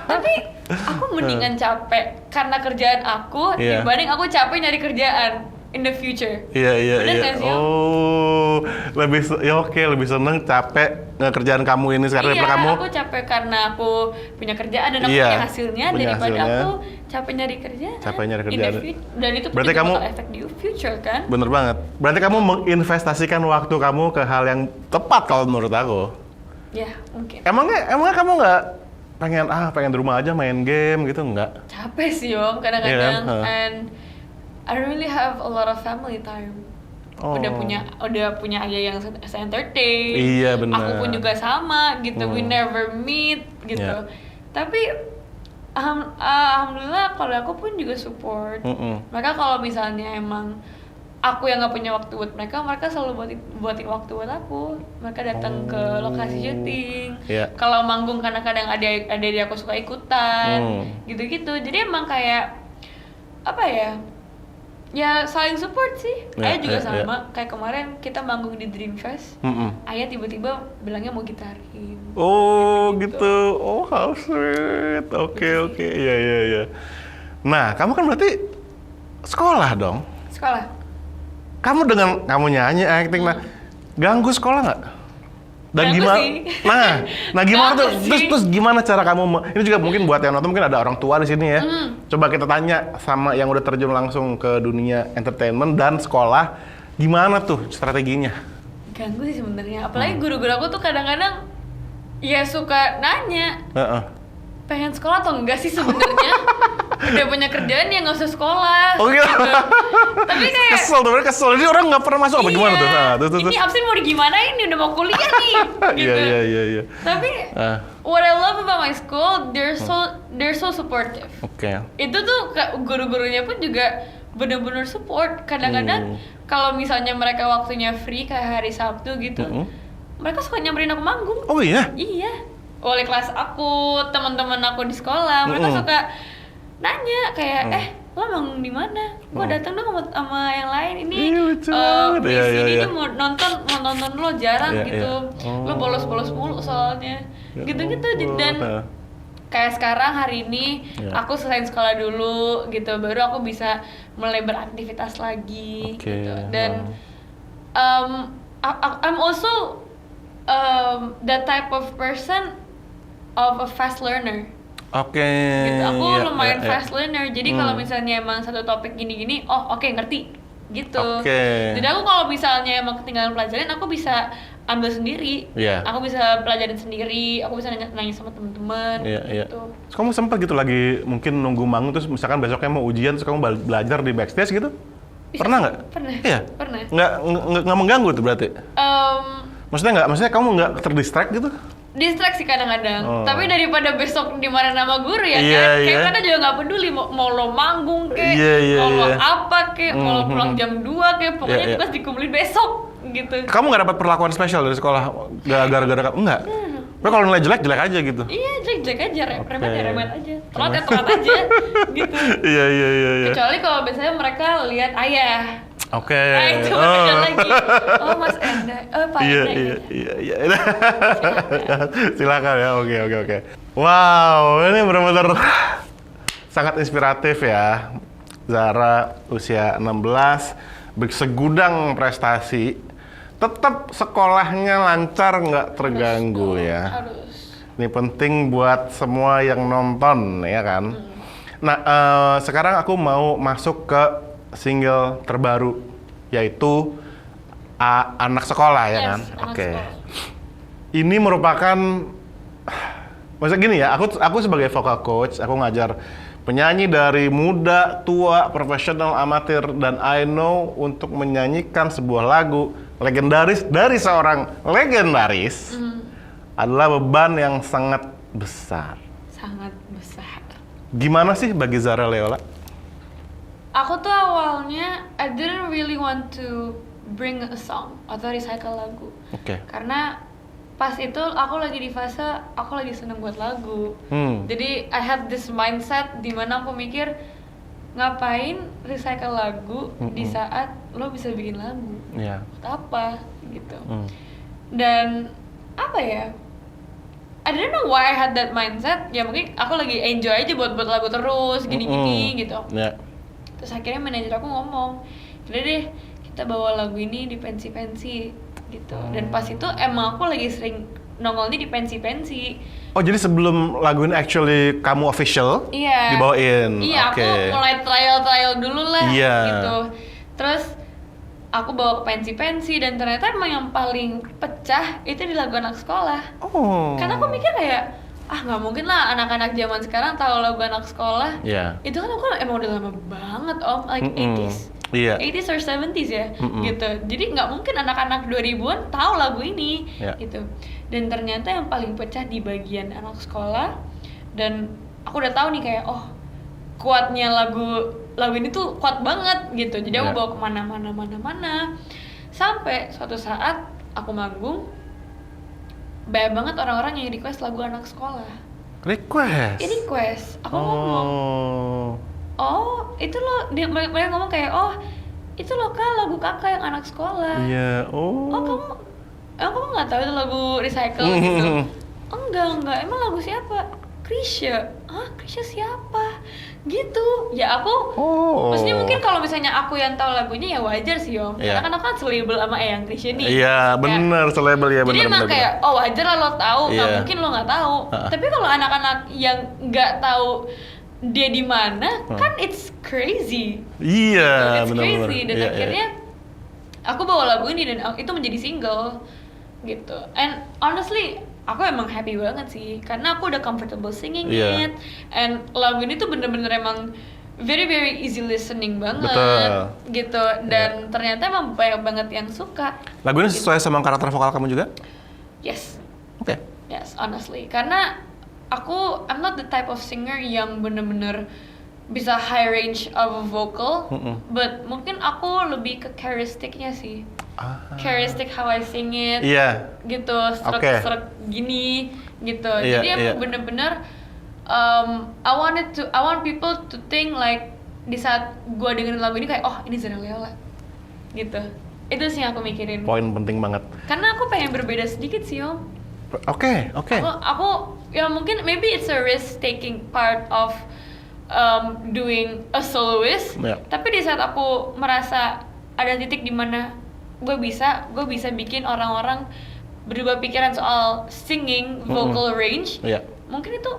[SPEAKER 2] Tapi aku mendingan capek karena kerjaan aku
[SPEAKER 1] Yeah.
[SPEAKER 2] dibanding aku capek nyari kerjaan in the future.
[SPEAKER 1] Iya.
[SPEAKER 2] Bener nggak sih, Om?
[SPEAKER 1] Oh, lebih seneng capek kerjaan kamu ini sekarang daripada kamu.
[SPEAKER 2] Aku capek karena aku punya kerjaan dan aku
[SPEAKER 1] Iya,
[SPEAKER 2] punya hasilnya
[SPEAKER 1] punya
[SPEAKER 2] daripada
[SPEAKER 1] hasilnya.
[SPEAKER 2] aku capek nyari kerjaan.
[SPEAKER 1] Capek nyari
[SPEAKER 2] in the
[SPEAKER 1] kerjaan.
[SPEAKER 2] dan itu pun
[SPEAKER 1] Berarti
[SPEAKER 2] juga
[SPEAKER 1] kamu-
[SPEAKER 2] bakal efek di future kan?
[SPEAKER 1] Bener banget. Berarti kamu menginvestasikan waktu kamu ke hal yang tepat kalau menurut aku.
[SPEAKER 2] Ya mungkin.
[SPEAKER 1] Emangnya kamu nggak pengen di rumah aja main game gitu nggak?
[SPEAKER 2] Capek sih Om kadang-kadang.
[SPEAKER 1] Iya kan?
[SPEAKER 2] And I don't really have a lot of family time.
[SPEAKER 1] Oh.
[SPEAKER 2] Udah punya ayah yang entertain.
[SPEAKER 1] Iya, benar.
[SPEAKER 2] Aku pun juga sama gitu. We never meet gitu.
[SPEAKER 1] Iya.
[SPEAKER 2] Tapi alhamdulillah kalau aku pun juga support. Mereka kalau misalnya emang aku yang nggak punya waktu buat mereka selalu buatin waktu buat aku. Mereka datang ke lokasi syuting.
[SPEAKER 1] Iya.
[SPEAKER 2] Kalau manggung kadang-kadang ada aku suka ikutan, gitu-gitu. Jadi emang kayak apa ya? Ya saling support sih.
[SPEAKER 1] Iya,
[SPEAKER 2] Ayah juga
[SPEAKER 1] iya,
[SPEAKER 2] sama. Kayak kemarin kita manggung di Dreamfest. Ayah tiba-tiba bilangnya mau gitarin.
[SPEAKER 1] Oh gitu. Oh how sweet. Oke. Iya. Nah, kamu kan berarti sekolah dong.
[SPEAKER 2] Sekolah.
[SPEAKER 1] Kamu dengan kamu nyanyi, acting, nah ganggu sekolah nggak? Dan
[SPEAKER 2] Ganggu
[SPEAKER 1] gimana?
[SPEAKER 2] sih.
[SPEAKER 1] Nah gimana tuh?
[SPEAKER 2] Ganggu sih.
[SPEAKER 1] Terus gimana cara kamu? Ini juga mungkin buat yang nonton mungkin ada orang tua di sini ya. Coba kita tanya sama yang udah terjun langsung ke dunia entertainment dan sekolah, gimana tuh strateginya?
[SPEAKER 2] Ganggu sih sebenarnya. Apalagi guru-guru aku tuh kadang-kadang ya suka nanya, pengen sekolah atau enggak sih sebenarnya? Udah punya kerjaan ya nggak usah sekolah.
[SPEAKER 1] Oh gitu.
[SPEAKER 2] Tapi kayak
[SPEAKER 1] kesel. Ini orang nggak pernah masuk apa
[SPEAKER 2] iya,
[SPEAKER 1] gimana tuh? Tuh.
[SPEAKER 2] Ini absen mau digimanain nih, udah mau kuliah nih. Gitu.
[SPEAKER 1] Iya.
[SPEAKER 2] Tapi what I love about my school, they're so supportive.
[SPEAKER 1] Oke.
[SPEAKER 2] Itu tuh guru-gurunya pun juga bener-bener support. Kadang-kadang kalau misalnya mereka waktunya free kayak hari Sabtu gitu, mereka suka nyamperin aku manggung.
[SPEAKER 1] Oh iya?
[SPEAKER 2] Iya. Wali kelas aku, teman-teman aku di sekolah, mereka suka nanya kayak lo manggung di mana? Gua datang dong sama yang lain ini.
[SPEAKER 1] Iya, lucu banget.
[SPEAKER 2] Di
[SPEAKER 1] Iya,
[SPEAKER 2] sini
[SPEAKER 1] iya.
[SPEAKER 2] nih mau nonton lo jarang
[SPEAKER 1] Iya,
[SPEAKER 2] gitu.
[SPEAKER 1] iya.
[SPEAKER 2] Lo bolos-bolos mulu soalnya.
[SPEAKER 1] Ya
[SPEAKER 2] Gitu-gitu
[SPEAKER 1] Allah.
[SPEAKER 2] dan kayak sekarang hari ini
[SPEAKER 1] Iya.
[SPEAKER 2] aku selesai sekolah dulu gitu, baru aku bisa mulai beraktivitas lagi
[SPEAKER 1] Oke,
[SPEAKER 2] gitu. Dan I'm also that type of person of a fast learner.
[SPEAKER 1] Oke.
[SPEAKER 2] Gitu. Aku
[SPEAKER 1] Iya,
[SPEAKER 2] lumayan
[SPEAKER 1] iya.
[SPEAKER 2] fast learner. Jadi kalau misalnya emang satu topik gini-gini, oh oke, ngerti gitu.
[SPEAKER 1] Oke.
[SPEAKER 2] Jadi aku kalau misalnya emang ketinggalan pelajaran, aku bisa ambil sendiri.
[SPEAKER 1] Iya.
[SPEAKER 2] Aku bisa pelajarin sendiri. Aku bisa nanya sama teman-teman.
[SPEAKER 1] Iya.
[SPEAKER 2] Gitu.
[SPEAKER 1] Terus kamu sempat gitu lagi mungkin nunggu manggung terus misalkan besoknya mau ujian terus kamu belajar di backstage gitu? Pernah nggak?
[SPEAKER 2] Pernah.
[SPEAKER 1] Iya.
[SPEAKER 2] Pernah.
[SPEAKER 1] Nggak mengganggu tuh berarti? Maksudnya kamu nggak terdistract gitu?
[SPEAKER 2] Distraksi kadang-kadang,
[SPEAKER 1] Oh.
[SPEAKER 2] tapi daripada besok dimarahin sama guru ya
[SPEAKER 1] Iya,
[SPEAKER 2] kan, kayak
[SPEAKER 1] iya.
[SPEAKER 2] kadang juga nggak peduli mau lo manggung kek,
[SPEAKER 1] Iya,
[SPEAKER 2] mau lo
[SPEAKER 1] iya.
[SPEAKER 2] apa kek, mau lo pulang jam 2 kek, pokoknya
[SPEAKER 1] Iya.
[SPEAKER 2] tugas dikumpulin besok gitu.
[SPEAKER 1] Kamu nggak dapat perlakuan spesial dari sekolah gara-gara kamu? Enggak. Tapi kalau nilai jelek aja gitu.
[SPEAKER 2] Iya, jelek aja, remet
[SPEAKER 1] Oke.
[SPEAKER 2] ya remet aja, telat ya telat aja, gitu.
[SPEAKER 1] Iya.
[SPEAKER 2] Kecuali kalau biasanya mereka lihat ayah,
[SPEAKER 1] Oke.
[SPEAKER 2] nah itu beda lagi. Oh Mas Enda, Pak Enda.
[SPEAKER 1] Iya. Silakan ya. Oke. Wow, ini benar-benar sangat inspiratif ya. Zara usia 16, segudang prestasi, tetap sekolahnya lancar nggak terganggu ya.
[SPEAKER 2] Harus.
[SPEAKER 1] Ini penting buat semua yang nonton ya kan. Nah sekarang aku mau masuk ke single terbaru yaitu Anak Sekolah ya kan. Oke. Ini merupakan maksudnya gini ya, aku sebagai vocal coach, aku ngajar penyanyi dari muda, tua, profesional, amatir, dan I know untuk menyanyikan sebuah lagu legendaris dari seorang legendaris adalah beban yang sangat besar.
[SPEAKER 2] Sangat besar.
[SPEAKER 1] Gimana sih bagi Zara Leola?
[SPEAKER 2] Aku tuh awalnya I didn't really want to bring a song atau recycle lagu.
[SPEAKER 1] Oke.
[SPEAKER 2] Karena pas itu aku lagi di fase aku lagi seneng buat lagu. Jadi I had this mindset di mana aku mikir ngapain recycle lagu di saat lo bisa bikin lagu.
[SPEAKER 1] Iya.
[SPEAKER 2] Apa gitu. Dan apa ya? I don't know why I had that mindset. Ya mungkin aku lagi enjoy aja buat lagu terus gini-gini gitu.
[SPEAKER 1] Yeah.
[SPEAKER 2] Terus akhirnya manajer aku ngomong, "Udah deh, kita bawa lagu ini di pensi-pensi." gitu. Dan pas itu emang aku lagi sering nongolnya di pensi-pensi.
[SPEAKER 1] Oh, jadi sebelum lagu ini actually kamu official dibawain?
[SPEAKER 2] Iya,
[SPEAKER 1] okay.
[SPEAKER 2] Aku mulai trial dulu lah gitu. Terus aku bawa ke pensi-pensi dan ternyata emang yang paling pecah itu di lagu Anak Sekolah.
[SPEAKER 1] Oh.
[SPEAKER 2] Karena aku mikir kayak, nggak mungkin lah anak-anak zaman sekarang tahu lagu Anak Sekolah.
[SPEAKER 1] Yeah.
[SPEAKER 2] Itu kan aku emang udah lama banget like 80s.
[SPEAKER 1] Iya.
[SPEAKER 2] 80s or 70s ya, gitu. Jadi nggak mungkin anak-anak 2000-an tahu lagu ini, gitu. Dan ternyata yang paling pecah di bagian Anak Sekolah. Dan aku udah tahu nih kayak, kuatnya lagu ini tuh kuat banget, gitu. Jadi aku bawa kemana-mana. Sampai suatu saat aku manggung, banyak banget orang-orang yang request lagu Anak Sekolah. Request? Aku ngomong, itu loh, mereka ngomong kayak, itu loh Kak, lagu kakak yang Anak Sekolah.
[SPEAKER 1] Iya,
[SPEAKER 2] kamu nggak tahu itu lagu recycle gitu? Enggak, emang lagu siapa? Krisya. Krisya siapa? Gitu. Ya aku, maksudnya mungkin kalau misalnya aku yang tahu lagunya ya wajar sih Om. Karena kan aku kan selabel sama Eyang Krisya nih.
[SPEAKER 1] Iya, bener, selabel ya bener.
[SPEAKER 2] Jadi emang kayak, wajar lah lo tahu, nggak mungkin lo nggak tahu. Tapi kalau anak-anak yang nggak tahu dia di mana, kan it's crazy.
[SPEAKER 1] Iya,
[SPEAKER 2] it's
[SPEAKER 1] benar-benar.
[SPEAKER 2] Crazy. Dan akhirnya aku bawa lagu ini dan itu menjadi single gitu. And honestly, aku emang happy banget sih karena aku udah comfortable singing it. And lagu ini tuh bener-bener emang very very easy listening banget.
[SPEAKER 1] Betul.
[SPEAKER 2] Gitu. Dan ternyata emang banyak banget yang suka.
[SPEAKER 1] Lagu ini sesuai sama karakter vokal kamu juga?
[SPEAKER 2] Yes.
[SPEAKER 1] Oke.
[SPEAKER 2] Yes, honestly. Karena I'm not the type of singer yang bener-bener bisa high range of vocal, but mungkin aku lebih ke charismaticnya sih. Charismatic how I sing it, gitu, stroke gini, gitu. Jadi aku bener-bener, I want people to think like di saat gue dengerin lagu ini kayak, ini Zara Leola, gitu. Itu sih yang aku mikirin.
[SPEAKER 1] Poin penting banget.
[SPEAKER 2] Karena aku pengen berbeda sedikit sih Om.
[SPEAKER 1] Oke.
[SPEAKER 2] Aku ya mungkin maybe it's a risk taking part of doing a soloist. Tapi di saat aku merasa ada titik di mana gue bisa bikin orang-orang berubah pikiran soal singing, vocal range. Mungkin itu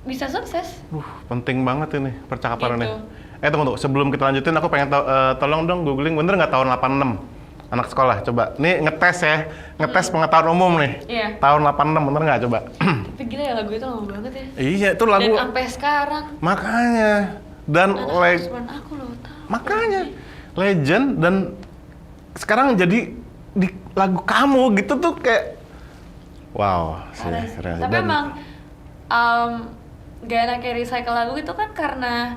[SPEAKER 2] bisa sukses.
[SPEAKER 1] Penting banget ini percakapan
[SPEAKER 2] gitu.
[SPEAKER 1] ini. Tunggu, sebelum kita lanjutin aku pengen tolong dong googling bener nggak tahun 86 Anak Sekolah, coba. Nih ngetes ya, pengetahuan umum nih. Tahun 86, bener nggak coba?
[SPEAKER 2] Tapi gila ya lagu itu lama banget ya.
[SPEAKER 1] Iya, itu lagu.
[SPEAKER 2] Dan sampai sekarang.
[SPEAKER 1] Makanya. Dan
[SPEAKER 2] aku loh tahu.
[SPEAKER 1] Makanya. Legend dan sekarang jadi di lagu kamu gitu tuh kayak wow sih.
[SPEAKER 2] Tapi emang gak enaknya recycle lagu itu kan karena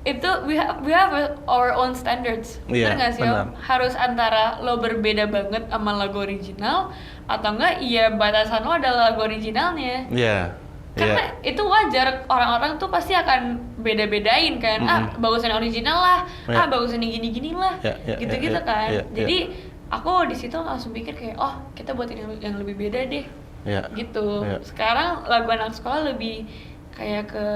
[SPEAKER 2] itu we have our own standards. Bener nggak sih Om? Harus antara lo berbeda banget sama lagu original atau enggak batasan lo adalah lagu originalnya. Karena itu wajar, orang-orang tuh pasti akan beda-bedain kan. Bagusan original lah, bagusan yang gini-gini lah. Gitu-gitu kan. Jadi aku di situ langsung pikir kayak kita buatin yang lebih beda deh. Gitu. Sekarang lagu Anak Sekolah lebih kayak ke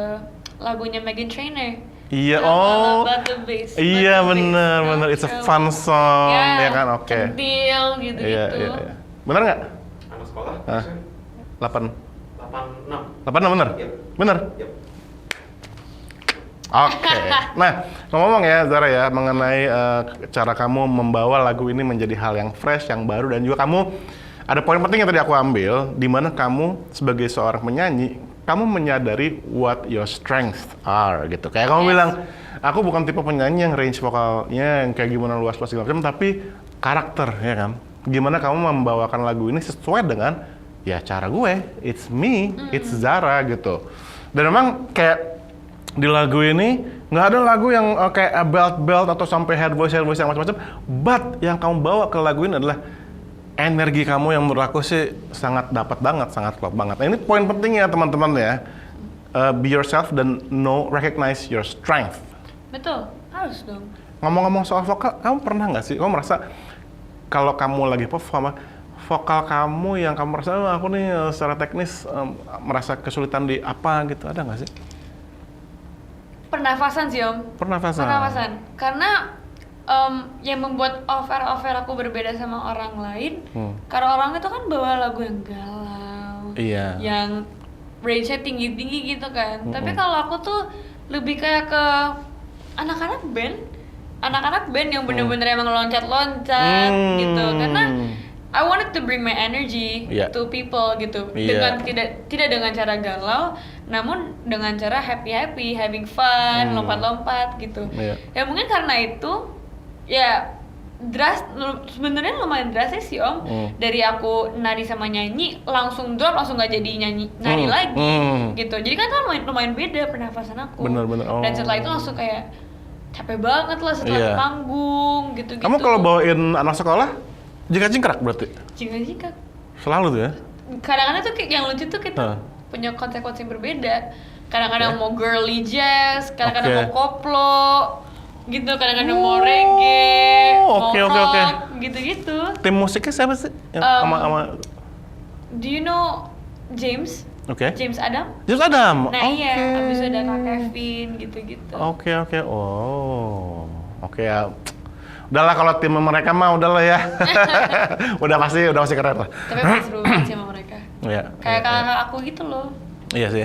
[SPEAKER 2] lagunya Meghan Trainor.
[SPEAKER 1] Iya,
[SPEAKER 2] All About the Bass.
[SPEAKER 1] iya
[SPEAKER 2] About the
[SPEAKER 1] bener,
[SPEAKER 2] Bass.
[SPEAKER 1] bener. It's a fun song, ya kan? Oke.
[SPEAKER 2] Centil gitu-gitu.
[SPEAKER 1] Iya. Bener nggak?
[SPEAKER 3] Anak sekolah?
[SPEAKER 1] 8.
[SPEAKER 3] 86.
[SPEAKER 1] 86 bener?
[SPEAKER 3] Yep.
[SPEAKER 1] Bener?
[SPEAKER 3] Yep.
[SPEAKER 1] Oke. Nah, ngomong ya Zara ya mengenai cara kamu membawa lagu ini menjadi hal yang fresh, yang baru, dan juga kamu ada poin penting yang tadi aku ambil, di mana kamu sebagai seorang penyanyi, kamu menyadari what your strengths are gitu. Kayak kamu bilang, aku bukan tipe penyanyi yang range vokalnya yang kayak gimana luas-luas segala macam, tapi karakter ya kan. Gimana kamu membawakan lagu ini sesuai dengan ya cara gue, it's me, it's Zara gitu. Dan memang kayak di lagu ini nggak ada lagu yang kayak belt atau sampai head voice yang macam-macam. But yang kamu bawa ke lagu ini adalah energi kamu yang menurut aku sih sangat dapat banget, sangat klop banget. Nah, ini poin penting ya teman-teman ya. Be yourself dan recognize your strength.
[SPEAKER 2] Betul, harus dong.
[SPEAKER 1] Ngomong-ngomong soal vokal, kamu pernah nggak sih? Kamu merasa kalau kamu lagi perform, vokal kamu yang kamu merasa aku nih secara teknis merasa kesulitan di apa gitu, ada nggak sih?
[SPEAKER 2] Pernafasan sih Om. Pernafasan. Karena yang membuat offer aku berbeda sama orang lain, karena orang itu kan bawa lagu yang galau, yang range-nya tinggi-tinggi gitu kan. Tapi kalau aku tuh lebih kayak ke anak-anak band yang bener-bener emang loncat-loncat gitu. Karena I wanted to bring my energy to people gitu, dengan tidak dengan cara galau, namun dengan cara happy, having fun, lompat-lompat gitu. Ya mungkin karena itu, ya sebenarnya lumayan drastis sih Om. Dari aku nari sama nyanyi langsung drop, langsung nggak jadi nari lagi gitu. Jadi kan lumayan beda pernafasan aku.
[SPEAKER 1] Bener.
[SPEAKER 2] Dan setelah itu langsung kayak capek banget lah setelah panggung gitu.
[SPEAKER 1] Kamu kalau bawain anak sekolah jingkrak berarti?
[SPEAKER 2] Jingkrak.
[SPEAKER 1] Selalu tuh ya?
[SPEAKER 2] Kadang-kadang tuh yang lucu tuh kita punya konsep-konsep yang berbeda. Kadang-kadang mau girly jazz, kadang-kadang mau koplo, gitu. Kadang-kadang mau reggae, mau rock, gitu-gitu.
[SPEAKER 1] Tim musiknya siapa sih? Sama
[SPEAKER 2] Do you know James? James Adam?
[SPEAKER 1] James Adam?
[SPEAKER 2] Nah iya, abis itu ada Kak Kevin, gitu-gitu.
[SPEAKER 1] Oke. Oke ya. Udahlah kalau tim mereka mah udahlah ya. udah pasti keren lah.
[SPEAKER 2] Tapi masih seru banget sih sama mereka.
[SPEAKER 1] Iya.
[SPEAKER 2] Kayak kakak aku gitu loh.
[SPEAKER 1] Iya sih,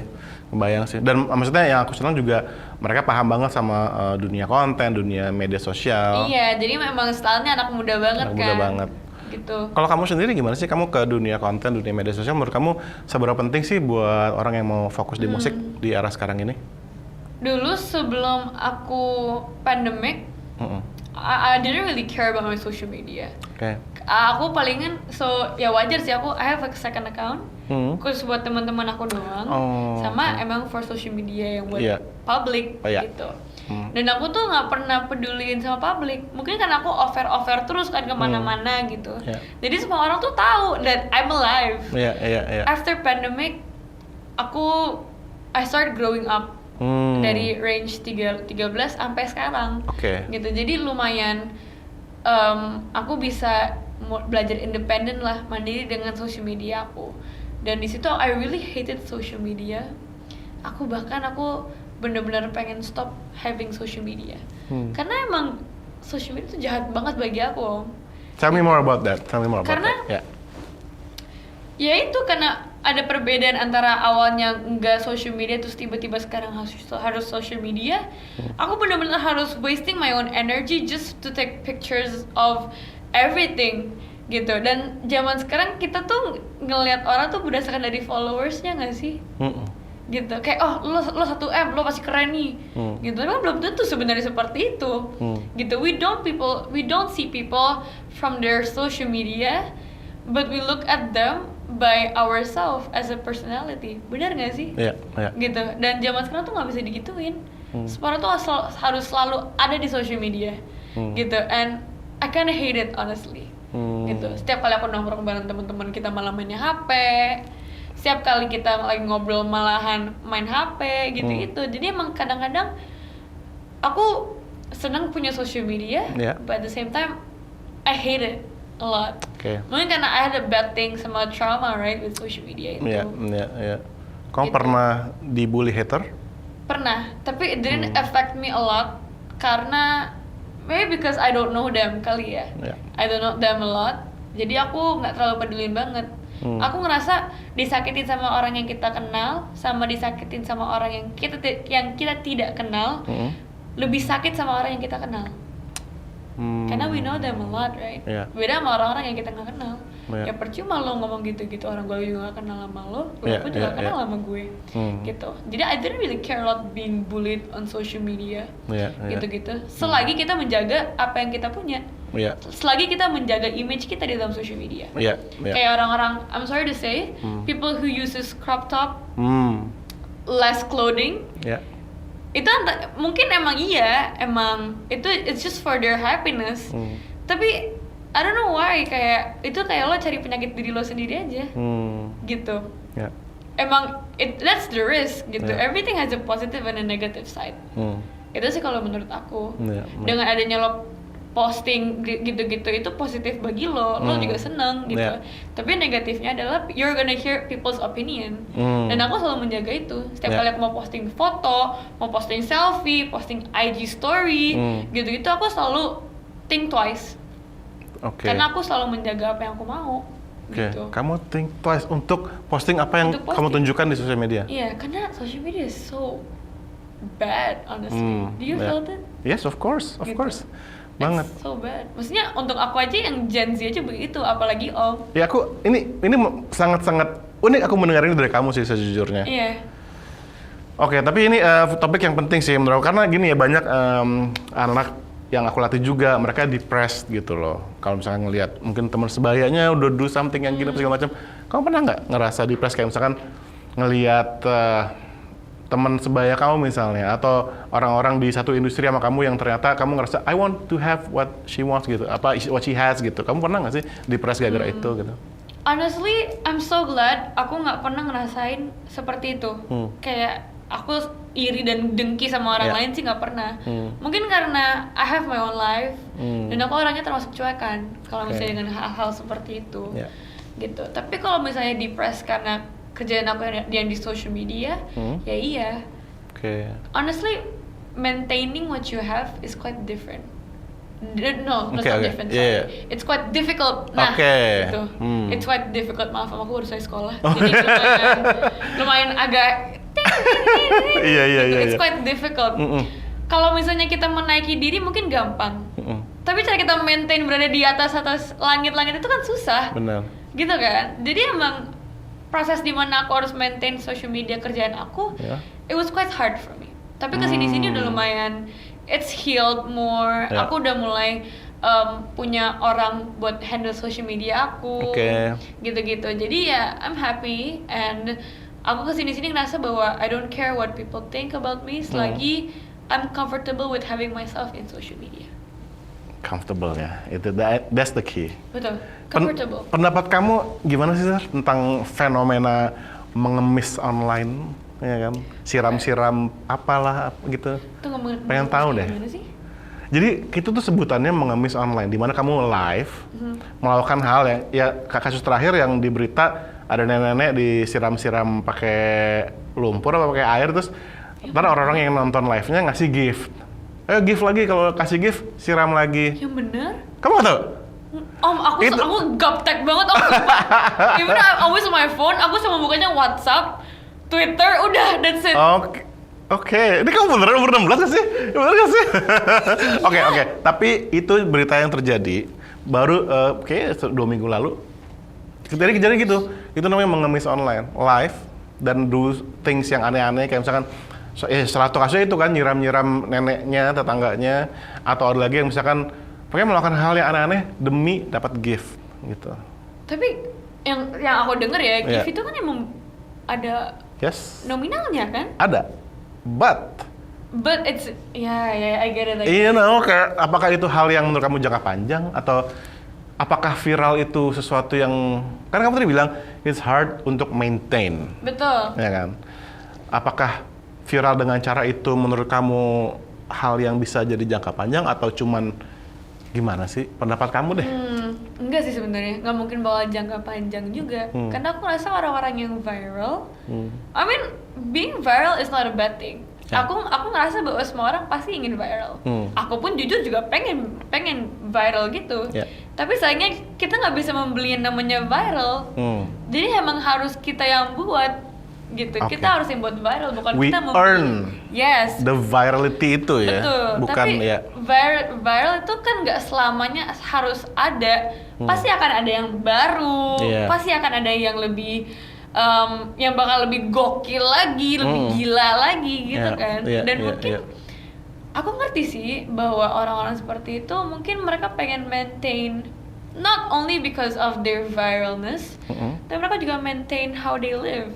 [SPEAKER 1] kebayang sih. Dan maksudnya yang aku senang juga mereka paham banget sama dunia konten, dunia media sosial.
[SPEAKER 2] Iya, jadi memang stylenya anak muda banget kan.
[SPEAKER 1] Muda banget.
[SPEAKER 2] Gitu.
[SPEAKER 1] Kalau kamu sendiri gimana sih? Kamu ke dunia konten, dunia media sosial, menurut kamu seberapa penting sih buat orang yang mau fokus di musik di era sekarang ini?
[SPEAKER 2] Dulu sebelum aku pandemic, I didn't really care about my social media. Aku palingan, ya wajar sih I have a second account, khusus buat teman-teman aku doang, sama emang for social media yang buat public gitu. Dan aku tuh nggak pernah peduliin sama public, mungkin karena aku offer terus kan kemana-mana gitu. Jadi semua orang tuh tahu that I'm alive. After pandemic, I started growing up. Dari range 13 sampai sekarang gitu. Jadi lumayan aku bisa belajar independen lah, mandiri dengan social media aku. Dan di situ I really hated social media. Aku bener-bener pengen stop having social media. Karena emang social media itu jahat banget bagi aku Om.
[SPEAKER 1] Tell me more about that.
[SPEAKER 2] Karena ya itu karena ada perbedaan antara awalnya nggak social media terus tiba-tiba sekarang harus social media. Aku benar-benar harus wasting my own energy just to take pictures of everything gitu. Dan zaman sekarang kita tuh ngelihat orang tuh berdasarkan dari followersnya nggak sih? Gitu kayak lo 1M lo pasti keren nih gitu. Tapi belum tentu sebenarnya seperti itu gitu. We don't see people from their social media, but we look at them by ourselves as a personality. Benar nggak sih?
[SPEAKER 1] Iya.
[SPEAKER 2] Gitu. Dan zaman sekarang tuh nggak bisa digituin. Semua tuh harus selalu ada di social media gitu. And I kinda hate it honestly. Gitu. Setiap kali aku nongkrong bareng teman-teman kita malah mainnya HP. Setiap kali kita lagi ngobrol malahan main HP gitu-gitu. Jadi emang kadang-kadang aku senang punya social media, but at the same time I hate it a lot. Mungkin karena I had a bad thing sama trauma right with social media itu.
[SPEAKER 1] Iya. Kamu pernah dibully hater?
[SPEAKER 2] Pernah, tapi it didn't affect me a lot karena maybe because I don't know them kali ya.
[SPEAKER 1] Yeah.
[SPEAKER 2] I don't know them a lot. Jadi aku nggak terlalu pedulin banget. Aku ngerasa disakitin sama orang yang kita kenal sama disakitin sama orang yang kita tidak kenal lebih sakit sama orang yang kita kenal. Karena we know them a lot, right?
[SPEAKER 1] Yeah.
[SPEAKER 2] Beda sama orang-orang yang kita nggak kenal.
[SPEAKER 1] Yeah.
[SPEAKER 2] Ya percuma lo ngomong gitu-gitu, orang gue juga gak kenal sama lo
[SPEAKER 1] Yeah,
[SPEAKER 2] pun juga
[SPEAKER 1] yeah,
[SPEAKER 2] kenal
[SPEAKER 1] yeah.
[SPEAKER 2] sama gue. Gitu. Jadi I didn't really care a lot being bullied on social media.
[SPEAKER 1] Yeah, yeah.
[SPEAKER 2] Gitu-gitu. Selagi kita menjaga apa yang kita punya.
[SPEAKER 1] Yeah.
[SPEAKER 2] Selagi kita menjaga image kita di dalam social media.
[SPEAKER 1] Yeah, yeah.
[SPEAKER 2] Kayak orang-orang, I'm sorry to say, people who uses crop top, less clothing,
[SPEAKER 1] Yeah.
[SPEAKER 2] itu mungkin emang itu it's just for their happiness. Tapi I don't know why, kayak itu kayak lo cari penyakit diri lo sendiri aja. Gitu.
[SPEAKER 1] Yeah.
[SPEAKER 2] Emang that's the risk gitu.
[SPEAKER 1] Yeah.
[SPEAKER 2] Everything has a positive and a negative side. Itu sih kalau menurut aku.
[SPEAKER 1] Yeah,
[SPEAKER 2] Dengan adanya lo posting gitu-gitu itu positif bagi lo juga seneng gitu.
[SPEAKER 1] Yeah.
[SPEAKER 2] Tapi negatifnya adalah you're gonna hear people's opinion. Dan aku selalu menjaga itu. Setiap
[SPEAKER 1] Yeah.
[SPEAKER 2] kali aku mau posting foto, mau posting selfie, posting IG story, gitu-gitu aku selalu think twice.
[SPEAKER 1] Oke.
[SPEAKER 2] Karena aku selalu menjaga apa yang aku mau.
[SPEAKER 1] Oke.
[SPEAKER 2] Gitu.
[SPEAKER 1] Kamu think twice untuk posting apa yang
[SPEAKER 2] Untuk
[SPEAKER 1] kamu
[SPEAKER 2] posting.
[SPEAKER 1] tunjukkan di sosial media.
[SPEAKER 2] Iya, karena social media is so bad honestly. Do you
[SPEAKER 1] Yeah.
[SPEAKER 2] feel that?
[SPEAKER 1] Yes, of course,
[SPEAKER 2] Gitu.
[SPEAKER 1] banget.
[SPEAKER 2] It's so bad. Maksudnya untuk aku aja yang Gen Z aja begitu, apalagi Om.
[SPEAKER 1] Ya aku ini sangat-sangat unik aku mendengar ini dari kamu sih sejujurnya.
[SPEAKER 2] Iya.
[SPEAKER 1] Oke, tapi ini topik yang penting sih menurut aku, karena gini ya banyak anak yang aku latih juga mereka depressed gitu loh. Kalau misalkan ngelihat mungkin teman sebayanya udah do something yang gini segala macam, kamu pernah nggak ngerasa depressed kayak misalkan ngelihat teman sebaya kamu misalnya atau orang-orang di satu industri sama kamu yang ternyata kamu ngerasa I want to have what she wants gitu, what she has gitu. Kamu pernah nggak sih depressed gara-gara itu gitu?
[SPEAKER 2] Honestly, I'm so glad aku nggak pernah ngerasain seperti itu. Kayak aku iri dan dengki sama orang
[SPEAKER 1] Yeah.
[SPEAKER 2] lain sih nggak pernah. Mungkin karena I have my own life dan aku orangnya termasuk cuek kan. Kalau misalnya dengan hal-hal seperti itu,
[SPEAKER 1] Yeah.
[SPEAKER 2] gitu. Tapi kalau misalnya depressed karena kerjaan aku yang di social media, ya iya.
[SPEAKER 1] Oke.
[SPEAKER 2] Honestly, maintaining what you have is quite different. No, it's
[SPEAKER 1] Okay,
[SPEAKER 2] not
[SPEAKER 1] okay.
[SPEAKER 2] different.
[SPEAKER 1] Yeah,
[SPEAKER 2] Sorry.
[SPEAKER 1] yeah.
[SPEAKER 2] It's quite difficult. Nah,
[SPEAKER 1] Okay.
[SPEAKER 2] gitu. It's quite difficult. Maaf, aku baru selesai sekolah.
[SPEAKER 1] Oh.
[SPEAKER 2] Jadi lumayan agak.
[SPEAKER 1] Iya, iya,
[SPEAKER 2] gitu.
[SPEAKER 1] iya,
[SPEAKER 2] It's
[SPEAKER 1] iya.
[SPEAKER 2] quite difficult. Kalau misalnya kita menaiki diri mungkin gampang. Tapi cara kita maintain berada di atas langit-langit itu kan susah.
[SPEAKER 1] Benar.
[SPEAKER 2] Gitu kan. Jadi emang proses dimana aku harus maintain social media kerjaan aku,
[SPEAKER 1] Yeah.
[SPEAKER 2] it was quite hard for me. Tapi kesini-sini udah lumayan, it's healed more.
[SPEAKER 1] Yeah.
[SPEAKER 2] Aku udah mulai punya orang buat handle social media aku,
[SPEAKER 1] Oke.
[SPEAKER 2] gitu-gitu. Jadi ya I'm happy and aku kesini-sini ngerasa bahwa I don't care what people think about me selagi I'm comfortable with having myself in social media.
[SPEAKER 1] Comfortable ya, that's the key.
[SPEAKER 2] Betul, comfortable.
[SPEAKER 1] Pendapat kamu gimana sih Sar, tentang fenomena mengemis online, ya kan? Siram-siram apalah gitu.
[SPEAKER 2] Itu ngomongin
[SPEAKER 1] Pengen tahu deh.
[SPEAKER 2] gimana sih?
[SPEAKER 1] Jadi itu tuh sebutannya mengemis online, di mana kamu live melakukan hal yang ya kasus terakhir yang di berita ada nenek-nenek disiram-siram pakai lumpur apa pakai air terus ntar orang-orang yang nonton live-nya ngasih gift. Ayo gift lagi, kalau kasih gift siram lagi.
[SPEAKER 2] Yang bener?
[SPEAKER 1] Kamu nggak tahu?
[SPEAKER 2] Om, aku gaptek banget om. Even I'm always on my phone, aku cuma bukanya WhatsApp, Twitter, udah, that's it.
[SPEAKER 1] Oke. Ini kamu beneran umur 16 gak sih? Bener gak sih? Oke. Tapi itu berita yang terjadi baru kayak 2 minggu lalu. Jadi kejadian gitu. Itu namanya mengemis online, live dan do things yang aneh-aneh kayak misalkan salah satu kasusnya itu kan nyiram-nyiram neneknya, tetangganya, atau ada lagi yang misalkan pokoknya melakukan hal yang aneh-aneh demi dapat gift gitu.
[SPEAKER 2] Tapi yang aku denger ya,
[SPEAKER 1] Yeah.
[SPEAKER 2] gift itu kan emang ada
[SPEAKER 1] Yes.
[SPEAKER 2] nominalnya kan?
[SPEAKER 1] Ada. But
[SPEAKER 2] it's, I get it.
[SPEAKER 1] you know, kayak apakah itu hal yang menurut kamu jangka panjang atau apakah viral itu sesuatu yang kan kamu tadi bilang it's hard untuk maintain,
[SPEAKER 2] Betul.
[SPEAKER 1] ya kan? Apakah viral dengan cara itu menurut kamu hal yang bisa jadi jangka panjang atau cuman gimana sih pendapat kamu deh?
[SPEAKER 2] Enggak sih sebenarnya, nggak mungkin bakal jangka panjang juga. Karena aku rasa orang-orang yang viral, I mean, being viral is not a bad thing.
[SPEAKER 1] Ya.
[SPEAKER 2] Aku ngerasa bahwa semua orang pasti ingin viral. Aku pun jujur juga pengen viral gitu.
[SPEAKER 1] Ya.
[SPEAKER 2] Tapi sayangnya kita nggak bisa membeli yang namanya viral. Jadi emang harus kita yang buat gitu.
[SPEAKER 1] Oke.
[SPEAKER 2] Kita harus yang buat viral, bukan
[SPEAKER 1] We
[SPEAKER 2] kita membeli.
[SPEAKER 1] earn
[SPEAKER 2] Yes.
[SPEAKER 1] the virality itu ya.
[SPEAKER 2] Betul.
[SPEAKER 1] Bukan
[SPEAKER 2] Tapi
[SPEAKER 1] ya.
[SPEAKER 2] viral itu kan nggak selamanya harus ada. Pasti akan ada yang baru.
[SPEAKER 1] Iya.
[SPEAKER 2] Pasti akan ada yang lebih yang bakal lebih gokil lagi, lebih gila lagi gitu
[SPEAKER 1] Iya,
[SPEAKER 2] kan.
[SPEAKER 1] iya,
[SPEAKER 2] Dan
[SPEAKER 1] iya,
[SPEAKER 2] mungkin
[SPEAKER 1] iya.
[SPEAKER 2] aku ngerti sih bahwa orang-orang seperti itu mungkin mereka pengen maintain not only because of their viralness, tapi mereka juga maintain how they live.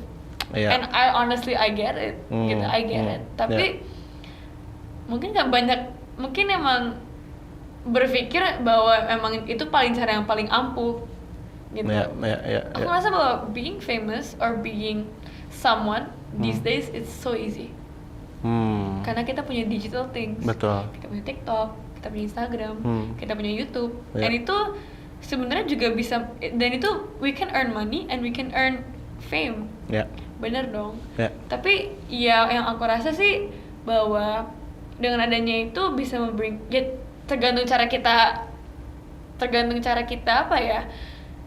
[SPEAKER 1] Iya.
[SPEAKER 2] And I get it, gitu, I get it. Tapi mungkin nggak banyak, mungkin emang berpikir bahwa emang itu cara yang paling ampuh, gitu. Aku rasa bahwa being famous or being someone these days it's so easy. Karena kita punya digital things.
[SPEAKER 1] Betul.
[SPEAKER 2] Kita punya TikTok, kita punya Instagram, kita punya YouTube,
[SPEAKER 1] Yeah.
[SPEAKER 2] dan itu sebenarnya juga bisa, dan itu we can earn money and we can earn fame.
[SPEAKER 1] Ya.
[SPEAKER 2] Bener dong.
[SPEAKER 1] Ya.
[SPEAKER 2] Tapi ya yang aku rasa sih bahwa dengan adanya itu bisa ya tergantung cara kita apa ya,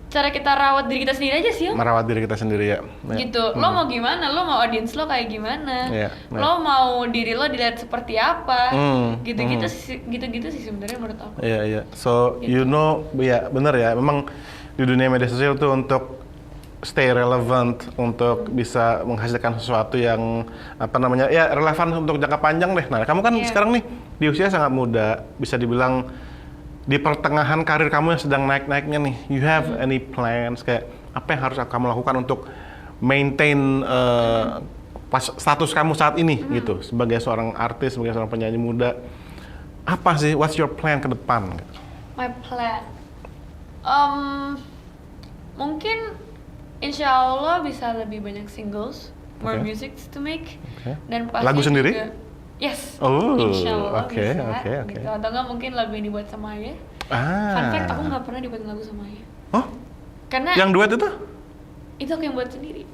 [SPEAKER 2] cara kita rawat diri kita sendiri aja sih.
[SPEAKER 1] Merawat diri kita sendiri ya.
[SPEAKER 2] Gitu. Lo mau gimana? Lo mau audience lo kayak gimana?
[SPEAKER 1] Iya, iya.
[SPEAKER 2] Lo mau diri lo dilihat seperti apa? Gitu-gitu sih sebenarnya menurut aku.
[SPEAKER 1] Iya. So
[SPEAKER 2] Gitu.
[SPEAKER 1] ya benar ya. Memang di dunia media sosial tuh untuk stay relevant, untuk bisa menghasilkan sesuatu yang ya relevan untuk jangka panjang deh. Nah, kamu kan
[SPEAKER 2] Iya.
[SPEAKER 1] sekarang nih di usia sangat muda, bisa dibilang di pertengahan karir kamu yang sedang naik-naiknya nih. You have any plans kayak apa yang harus kamu lakukan untuk maintain status kamu saat ini gitu sebagai seorang artis, sebagai seorang penyanyi muda. Apa sih what's your plan ke depan?
[SPEAKER 2] My plan, mungkin insya Allah bisa lebih banyak singles, more
[SPEAKER 1] Oke.
[SPEAKER 2] music to make,
[SPEAKER 1] Oke.
[SPEAKER 2] dan pasti
[SPEAKER 1] Lagu sendiri?
[SPEAKER 2] juga, yes,
[SPEAKER 1] Oh,
[SPEAKER 2] insya Allah
[SPEAKER 1] oke,
[SPEAKER 2] bisa,
[SPEAKER 1] oke.
[SPEAKER 2] gitu. Atau nggak mungkin lagu ini buat sama Ayah. Fun fact, aku nggak pernah dibuatin lagu sama Ayah,
[SPEAKER 1] Oh,
[SPEAKER 2] karena
[SPEAKER 1] yang duet itu?
[SPEAKER 2] itu aku yang buat sendiri.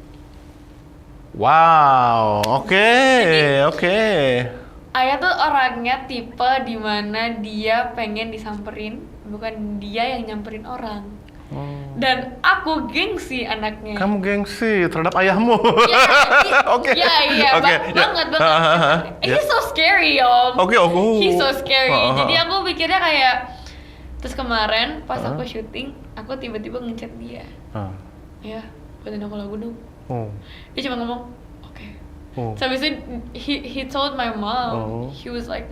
[SPEAKER 1] Wow, oke.
[SPEAKER 2] Ayah tuh orangnya tipe dimana dia pengen disamperin, bukan dia yang nyamperin orang. Dan aku gengsi anaknya.
[SPEAKER 1] Kamu gengsi terhadap ayahmu. Oke.
[SPEAKER 2] Iya,
[SPEAKER 1] Oke,
[SPEAKER 2] banget.
[SPEAKER 1] Ya.
[SPEAKER 2] He's so scary, Om.
[SPEAKER 1] Oke.
[SPEAKER 2] He's so scary. Jadi aku pikirnya kayak, terus kemarin pas aku syuting, aku tiba-tiba ngechat dia. Ya, buatin aku lagu dong. Dia cuma ngomong, oke. So habis itu he told my mom, he was like,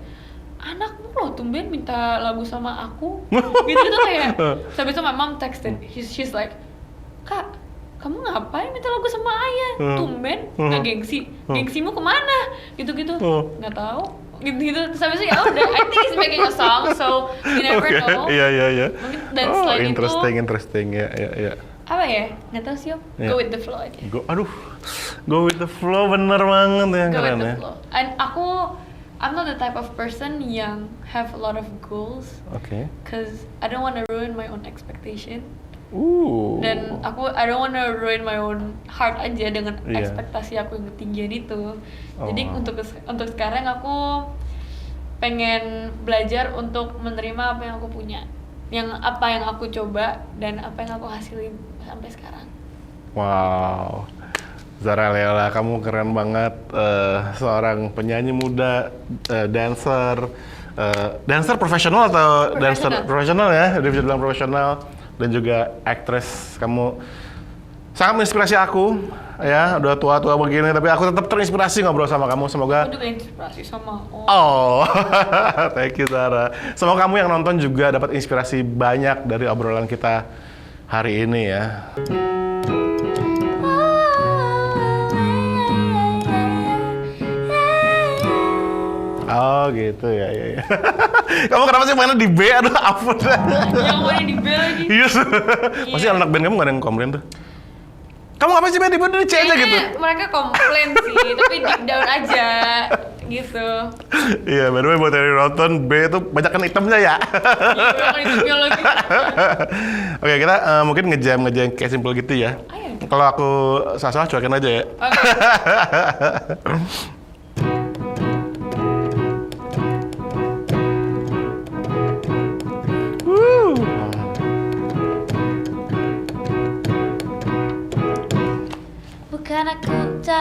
[SPEAKER 2] anakmu loh tumben minta lagu sama aku. gitu kayak. So habis itu my mom texted, she's like, Kak, kamu ngapain minta lagu sama Ayah? Tumben, nggak gengsi. Gengsimu kemana? Gitu-gitu. Nggak tahu. Gitu-gitu. Terus habis itu ya udah, I think he's making a song, so you never know.
[SPEAKER 1] Iya.
[SPEAKER 2] Mungkin dan selain
[SPEAKER 1] Interesting. Ya.
[SPEAKER 2] apa ya? Nggak tahu sih, Om.
[SPEAKER 1] Iya.
[SPEAKER 2] Go with the flow aja.
[SPEAKER 1] Go with the flow, bener banget ya,
[SPEAKER 2] Go
[SPEAKER 1] keren
[SPEAKER 2] with the
[SPEAKER 1] ya.
[SPEAKER 2] flow. And I'm not the type of person yang have a lot of goals,
[SPEAKER 1] Oke.
[SPEAKER 2] cause I don't want to ruin my own expectation. Dan
[SPEAKER 1] Oh.
[SPEAKER 2] I don't want to ruin my own heart aja dengan
[SPEAKER 1] Iya.
[SPEAKER 2] ekspektasi aku yang ketinggian itu. Jadi
[SPEAKER 1] Oh.
[SPEAKER 2] untuk sekarang aku pengen belajar untuk menerima apa yang aku punya, apa yang aku coba dan apa yang aku hasilin sampai sekarang.
[SPEAKER 1] Wow, Zara Leela, kamu keren banget, seorang penyanyi muda, dancer profesional atau dancer profesional ya, udah bisa bilang profesional, dan juga aktris. Kamu sangat menginspirasi aku, ya, udah tua-tua begini, tapi aku tetap terinspirasi ngobrol sama kamu. Semoga.
[SPEAKER 2] Aku juga inspirasi sama
[SPEAKER 1] Oh, thank you Zara. Semoga kamu yang nonton juga dapat inspirasi banyak dari obrolan kita hari ini ya. Oh gitu ya. Kamu kenapa sih mainnya di B? Aduh ampun.
[SPEAKER 2] yang mana di B lagi.
[SPEAKER 1] Yes. Pasti anak band kamu gak ada yang komplain tuh. Kamu ngapain sih main di B? Di C aja gitu.
[SPEAKER 2] Mereka komplain sih, tapi deep down aja gitu.
[SPEAKER 1] Iya, by the way buat yang nonton, B itu banyak kan hitamnya ya.
[SPEAKER 2] Iya, kan itu biologi.
[SPEAKER 1] Oke, kita mungkin ngejam kayak simple gitu ya.
[SPEAKER 2] Ayo.
[SPEAKER 1] Kalau aku salah-salah cuekin aja ya.
[SPEAKER 2] Oke.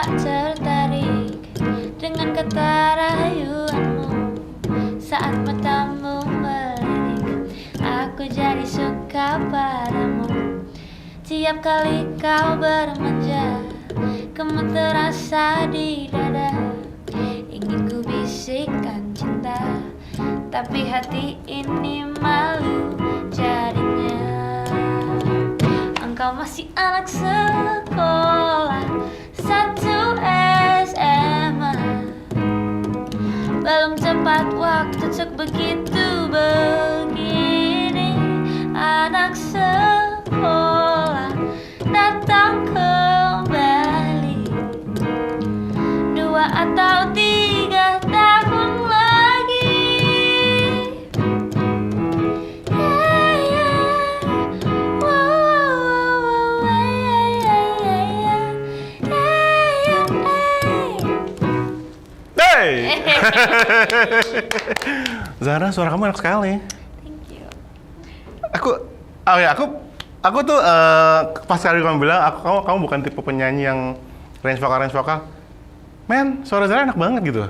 [SPEAKER 2] tak tertarik dengan kata rayuanmu. Saat matamu melirik, aku jadi suka padamu. Tiap kali kau bermanja, kamu terasa di dada. Ingin ku bisikkan cinta, tapi hati ini malu jadinya. Engkau masih anak sekolah 1 SMA. Belum tepat waktu untuk begitu begini. Anak sekolah datang kembali 2 atau 3 tahun lagi. Yeah, yeah. Wow, wow, wow, yeah, yeah, yeah, yeah. Yeah, yeah,
[SPEAKER 1] Hey! Zara, suara kamu enak sekali.
[SPEAKER 2] Thank you.
[SPEAKER 1] Aku tuh pas kali kamu bilang, kamu bukan tipe penyanyi yang range vokal. Men, suara Zara enak banget gitu.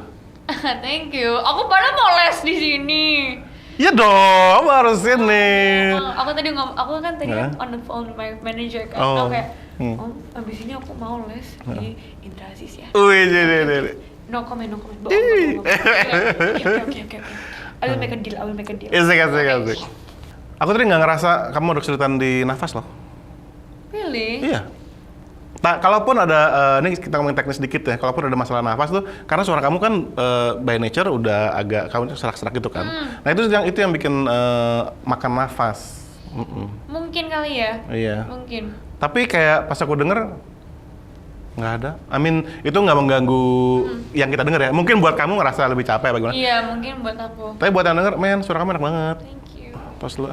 [SPEAKER 2] Thank you. Aku pada mau les di sini.
[SPEAKER 1] Iya dong, kamu harus sini.
[SPEAKER 2] Aku kan tadi
[SPEAKER 1] Hah?
[SPEAKER 2] on the phone with my manager kan.
[SPEAKER 1] Oh.
[SPEAKER 2] Aku kayak,
[SPEAKER 1] Hmm.
[SPEAKER 2] abis ini aku mau les di Indra Aziz ya.
[SPEAKER 1] Wih, jadi.
[SPEAKER 2] No comment.
[SPEAKER 1] Ih.
[SPEAKER 2] Bohong. Oke. I will make a deal.
[SPEAKER 1] Asik. Aku tadi nggak ngerasa kamu ada kesulitan di nafas loh.
[SPEAKER 2] Really?
[SPEAKER 1] Iya. Kalaupun ada, ini kita ngomongin teknis sedikit ya, kalaupun ada masalah nafas tuh, karena suara kamu kan by nature udah agak, kamu serak-serak gitu kan. Nah itu yang bikin makan nafas.
[SPEAKER 2] Mungkin kali ya.
[SPEAKER 1] Iya.
[SPEAKER 2] Mungkin.
[SPEAKER 1] Tapi kayak pas aku denger, nggak ada. Itu nggak mengganggu yang kita denger ya. Mungkin buat kamu ngerasa lebih capek bagaimana?
[SPEAKER 2] Iya, mungkin buat aku.
[SPEAKER 1] Tapi buat yang denger, men, suara kamu enak banget.
[SPEAKER 2] Thank you.
[SPEAKER 1] Tos lu.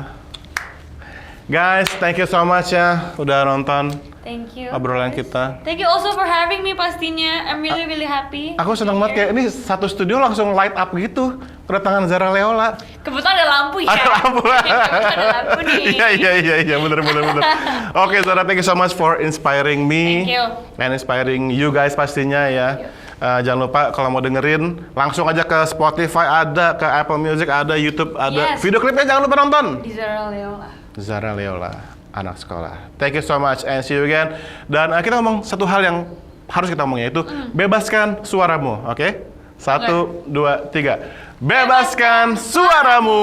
[SPEAKER 1] Guys, thank you so much ya udah nonton
[SPEAKER 2] Thank you.
[SPEAKER 1] obrolan kita.
[SPEAKER 2] Thank you also for having me pastinya. I'm really happy.
[SPEAKER 1] Aku senang banget kayak ini satu studio langsung light up gitu. Kedatangan Zara Leola.
[SPEAKER 2] Kebetulan ada lampu ya.
[SPEAKER 1] Ada lampu.
[SPEAKER 2] Kebetulan ada lampu nih.
[SPEAKER 1] Iya, bener. Oke, Zara, thank you so much for inspiring me.
[SPEAKER 2] Thank you.
[SPEAKER 1] And inspiring you guys pastinya ya. Jangan lupa kalau mau dengerin langsung aja ke Spotify ada, ke Apple Music ada, YouTube ada.
[SPEAKER 2] Yes.
[SPEAKER 1] Video klipnya jangan lupa nonton.
[SPEAKER 2] Di Zara Leola.
[SPEAKER 1] Zara Leola, anak sekolah. Thank you so much and see you again. Dan kita ngomong satu hal yang harus kita omongin yaitu bebaskan suaramu, oke? 1, 2, 3. Bebaskan suaramu.